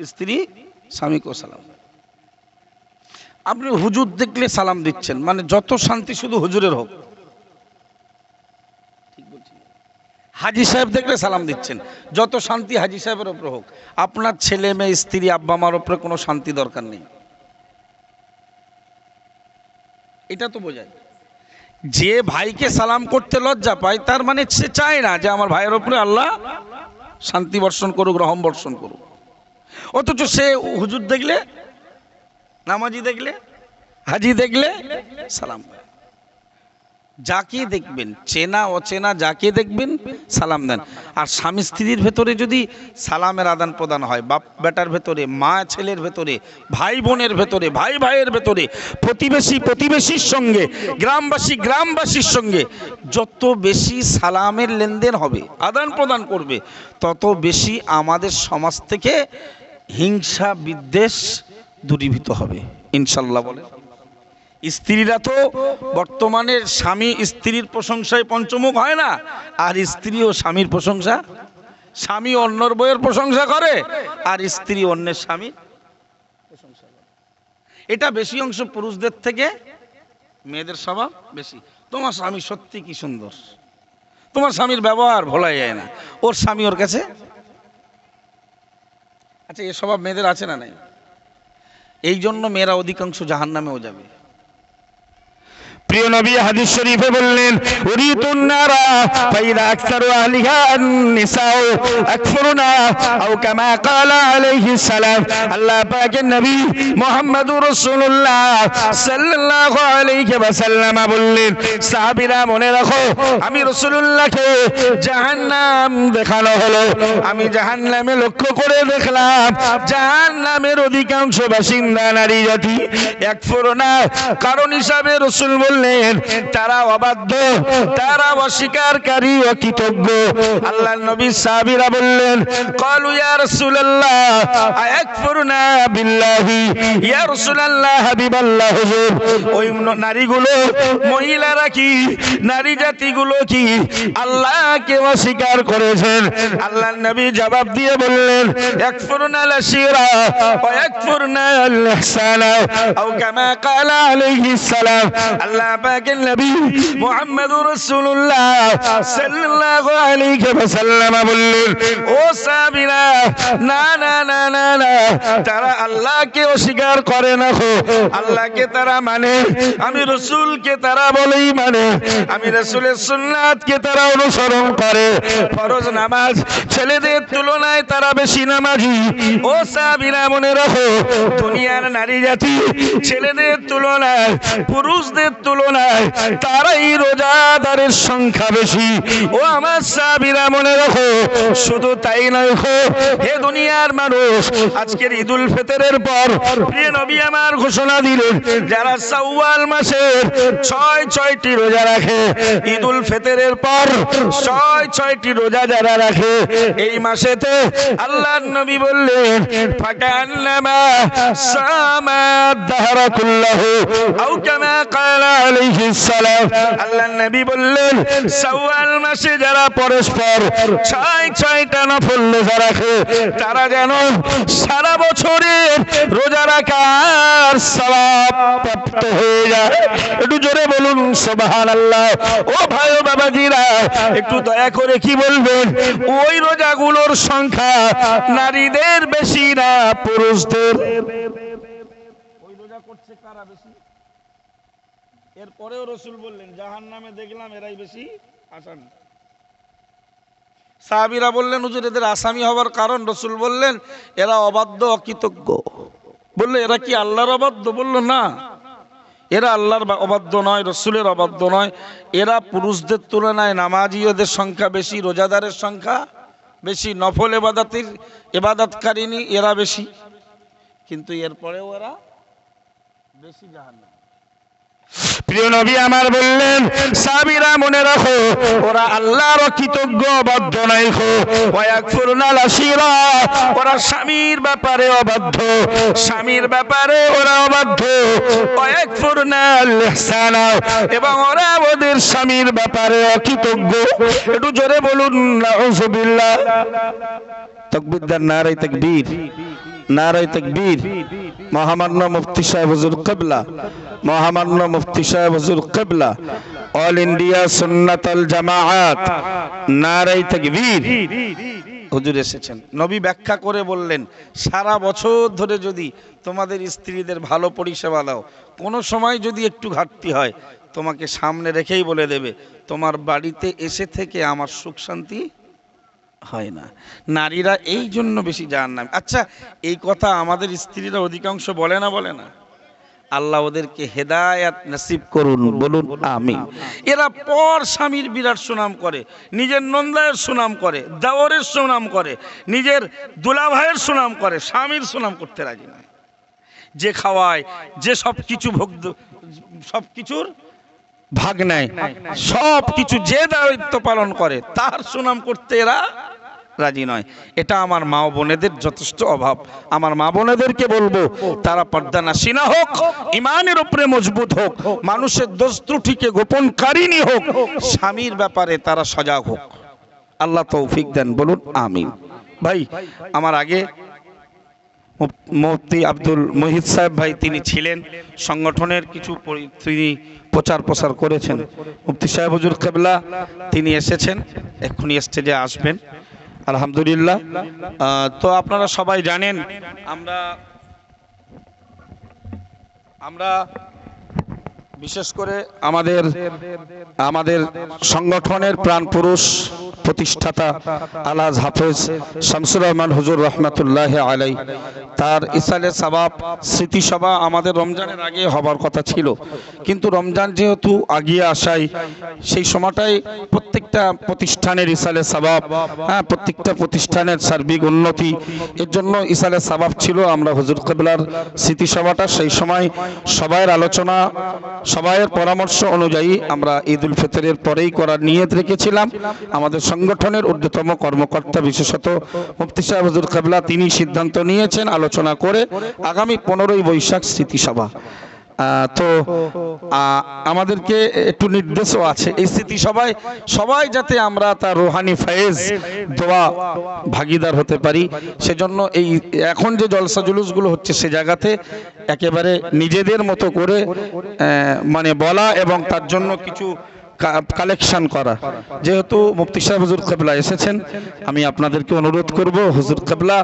স্ত্রী স্বামীকেও সালাম দেয়। আপনি হুজুর দেখলে সালাম দিচ্ছেন, মানে যত শান্তি শুধু হুজুরের হোক। হাজী সাহেব দেখলে সালাম দিচ্ছেন, যত শান্তি হাজী সাহেবের ওপরে হোক। আপনার ছেলে মেয়ে, স্ত্রী, আব্বা মার ওপরে কোনো শান্তি দরকার নেই। এটা তো বোঝায়। যে ভাইকে সালাম করতে লজ্জা পায়, তার মানে সে চায় না যে আমার ভাইয়ের ওপরে আল্লাহ শান্তি বর্ষণ করুক, রহম বর্ষণ করুক। অথচ সে হুজুর দেখলে, নামাজি দেখলে, হাজী দেখলে সালাম করে। যাকে দেখবেন, চেনা অচেনা যাকে দেখবেন সালাম দেন। আর স্বামী স্ত্রীর ভেতরে যদি সালামের আদান প্রদান হয়, বাপ বেটার ভেতরে, মা ছেলের ভেতরে, ভাই বোনের ভেতরে, ভাই ভাইয়ের ভেতরে, প্রতিবেশী প্রতিবেশীর সঙ্গে, গ্রামবাসী গ্রামবাসীর সঙ্গে যত বেশি সালামের লেনদেন হবে, আদান প্রদান করবে, তত বেশি আমাদের সমাজ থেকে হিংসা বিদ্বেষ দূরীভূত হবে ইনশাল্লাহ। বলে স্ত্রীরা তো বর্তমানে স্বামী স্ত্রীর প্রশংসায় পঞ্চমুখ হয় না, আর স্ত্রীও স্বামীর প্রশংসা, স্বামী অন্যর বইয়ের প্রশংসা করে আর স্ত্রী অন্যের স্বামীর প্রশংসা করে। এটা বেশি অংশ পুরুষদের থেকে মেয়েদের স্বভাব বেশি। তোমার স্বামী সত্যি কি সুন্দর, তোমার স্বামীর ব্যবহার ভোলা যায় না, ওর স্বামী ওর কাছে। আচ্ছা, এ স্বভাব মেয়েদের আছে না নাই? এই জন্য মেয়েরা অধিকাংশ জাহান্নামেও যাবে। প্রিয় নবী হাদিস শরীফে বললেন, উরিতুন নারা ফাইদা আকসারু আহলিহা আন-নিসাউ আকফুরুনা আও কামা ক্বালা আলাইহিস সালাম। আল্লাহ পাকের নবী মুহাম্মদুর রাসূলুল্লাহ সাল্লাল্লাহু আলাইহি ওয়াসাল্লাম বললেন, সাহাবীরা মনে রাখো, আমি রাসূলুল্লাহকে জাহান্নাম দেখানো হলো, আমি জাহান্নামে লক্ষ্য করে দেখলাম জাহান্নামের অধিকাংশ বাসিন্দা নারী জাতি। আকফুরুনা কারণ হিসাবে রাসূল তারা অবাধ্য, তারা অস্বীকারী, অকৃতজ্ঞ। আল্লাহর নবী সাহাবীরা বললেন, ক্বালু ইয়া রাসূলুল্লাহ আয়াকফুরনা বিল্লাহি, ইয়া রাসূলুল্লাহ হাবিবাল্লাহ হুজুর, ওই নারীগুলো, মহিলারা কি, নারী জাতিগুলো কি আল্লাহকে অস্বীকার করেছেন? আল্লাহর নবী জবাব দিয়ে বললেন, ইয়াকফুরনা আল-আশিরা ওয়া ইয়াকফুরনা আল-ইহসানা আও কামা ক্বালা আলাইহিস সালাম। আল্লাহ পাকের নবী মুহাম্মদুর রাসূলুল্লাহ সাল্লাল্লাহু আলাইহি ওয়াসাল্লাম বললেন, ও সাহাবীরা, না না না না না, তারা আল্লাহকে অস্বীকার করে না, আল্লাহকে তারা মানে, আমি রাসূলকে তারা বলেই মানে, আমি রাসূলের সুন্নাতকে তারা অনুসরণ করে। ফরজ নামাজ ছেলেদের তুলনায় তারা বেশি নামাজি। ও সাহাবীরা মনে রাখো, দুনিয়ার নারী জাতি ছেলেদের তুলনায়, পুরুষদের তুলনায় তুলনায় তারাই রোজাদারের সংখ্যা বেশি। ও আমার সাহাবীরা মনে রাখো, শুধু তাই নয় গো, হে দুনিয়ার মানুষ, আজকের ঈদুল ফিতরের পর প্রিয় নবী আমার ঘোষণা দিলেন, যারা শাওয়াল মাসের 6টি রোজা রাখে, ঈদুল ফিতরের পর 6টি রোজা যারা রাখে, এই মাসেতে আল্লাহর নবী বললেন ফাকান্নামা সামা দাহরা কুল্লাহু আও কামা ক্বালা আলাইহিস সালাম। আল্লাহর নবী বললেন, শাওয়াল মাসে যারা পরস্পর 6টা নফল রোজা রাখে, তারা যেন সারা বছরের রোজা রাখার সওয়াব প্রাপ্ত হয়ে যায়। একটু জোরে বলুন সুবহানাল্লাহ। ও ভাই ও বাবাজিরা, একটু দয়া করে কি বলবেন, ওই রোজাগুলোর সংখ্যা নারীদের বেশি না পুরুষদের? ওই রোজা করছে কারা বেশি? এরপরেও রাসূল বললেন, জাহান্নামে দেখলাম এরাই বেশি আসামি। সাহাবীরা বললেন, হুজুর এদের আসামি হওয়ার কারণ? রাসূল বললেন, এরা অবাধ্য অকৃতজ্ঞ। বললে এরা কি আল্লাহর অবাধ্য? বলল না, এরা আল্লাহর অবাধ্য নয়, রাসূলের অবাধ্য নয়। এরা পুরুষদের তুলনায় নামাজীদের সংখ্যা বেশি, রোজাদারের সংখ্যা বেশি, নফল ইবাদতকারিনী এরা বেশি, কিন্তু এরপরেও এরা বেশি জাহান্নামে। প্রিয় নবী আমার বললেন, সাহাবীরা মনে রাখো, ওরা আল্লাহর কৃতজ্ঞ অবাধ্য নাই গো। ওয়ায়াকফুরুনাল আশিরা, ওরা স্বামীর ব্যাপারে অবাধ্য, স্বামীর ব্যাপারে ওরা অবাধ্য। ওয়ায়াকফুরুনাল ইহসানা, এবং ওরা ওদের স্বামীর ব্যাপারে অকৃতজ্ঞ। একটু জোরে বলুন নাউযুবিল্লাহ। তাকবীর দেন, নারে তাকবীর, নারে তাকবীর। মহামান্য মুফতি সাহেব হুজুর কিবলা, মহামান্য মুফতি সাহেব হুজুর কিবলা, অল ইন্ডিয়া সুন্নাতুল জামাআত, নারে তাকবীর। হুজুর এসেছেন, নবী ব্যাখ্যা করে বললেন, সারা বছর ধরে যদি তোমাদের স্ত্রীদের ভালো পরিষেবা দাও, কোনো সময় যদি একটু ঘাটতি হয়, তোমাকে সামনে রেখেই বলে দেবে, তোমার বাড়িতে এসে থেকে আমার সুখ শান্তি হয় না। নারীরা এই জন্য বেশি জাহান্নামী। আচ্ছা, এই কথা আমাদের স্ত্রীরা অধিকাংশ বলে না? বলে না? আল্লাহ ওদেরকে হেদায়াত নসিব করুন, বলুন আমিন। এরা পর স্বামীর বিরাট সুনাম করে, নিজের নন্দায়ের সুনাম করে, দেওরের সুনাম করে, নিজের দুলাভাইয়ের সুনাম করে, স্বামীর সুনাম করতে রাজি নয়। যে খাওয়ায়, যে সব কিছুর ভাগ নেয়, সব কিছু যে দায়িত্ব পালন করে, তার সুনাম করতে এরা রাজি নয়। এটা আমার মা বোনেদের যথেষ্ট অভাব। আমার মা বোনেদেরকে বলবো, তারা পর্দানাশীনা হোক, ইমানের উপরে মজবুত হোক, মানুষের দোষ ত্রুটিকে গোপনকারিনী হোক, স্বামীর ব্যাপারে তারা সজাগ হোক। আল্লাহ তৌফিক দেন, বলুন আমিন। ভাই, আমার আগে মুফতি আব্দুল মুহিত সাহেব ভাই, তিনি ছিলেন সংগঠনের কিছু, তিনি প্রচার প্রসার করেছেন। মুফতি সাহেব হুজুর কিবলা, তিনি এসেছেন, এক্ষুনি স্টেজে আসবেন আলহামদুলিল্লাহ। তো আপনারা সবাই জানেন, আমরা বিশেষ করে আমাদের সংগঠনের প্রাণপুরুষ প্রতিষ্ঠাতা আলহাজ হাফেজ শামসুর রহমান হুজুর রহমাতুল্লাহ আলাই, তার ইসালে সাবাব স্মৃতি সভা আমাদের রমজানের আগে হবার কথা ছিল, কিন্তু রমজান যেহেতু আগিয়ে আসায় সেই সময়টাই প্রত্যেকটা প্রতিষ্ঠানের ইসালে সাবাব, প্রত্যেকটা প্রতিষ্ঠানের সার্বিক উন্নতি, এর জন্য ইসালে সাবাব ছিল। আমরা হুজুর কিবলার স্মৃতি সভাটা সেই সময় সবাইয়ের আলোচনা, সবাইয়ের পরামর্শ অনুযায়ী আমরা ঈদুল ফিতরের পরেই করার নিয়ত রেখেছিলাম। আমাদের সংগঠনের ঊর্ধ্বতম কর্মকর্তা বিশেষত মুফতি সাহেব হুজুর কিবলা, তিনি সিদ্ধান্ত নিয়েছেন আলোচনা করে আগামী 15ই বৈশাখ স্মৃতিসভা। তো আমাদেরকে একটু নির্দেশও আছে, এই স্মৃতিসভায় সবাই যাতে আমরা তার রুহানি ফয়েজ দোয়া ভাগিদার হতে পারি, সেজন্য এই এখন যে জলসা জুলুসগুলো হচ্ছে সে জায়গাতে একেবারে নিজেদের মতো করে মানে বলা এবং তার জন্য কিছু কালেকশন করা। যেহেতু মুফতি সাহেব হুজুর কেবলা এসেছেন, আমি আপনাদেরকে অনুরোধ করব হুজুর কেবলা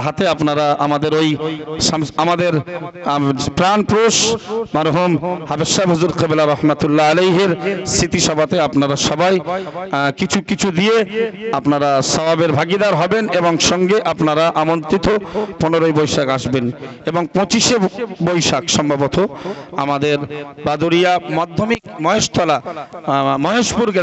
হাতে আপনারা আমাদের আমাদের প্রাণ পুরুষ মরহুম হাফেজ সাহেব হুজুর কেবলা রহমাতুল্লাহ আলাইহির স্মৃতি সভাতে আপনারা সবাই কিছু কিছু দিয়ে আপনারা সওয়াবের ভাগীদার হবেন এবং সঙ্গে আপনারা আমন্ত্রিত 15ই বৈশাখ আসবেন এবং 25শে বৈশাখ সম্ভবত আমাদের বাদুরিয়া মাধ্যমিক মহেশতলা মহেশপুর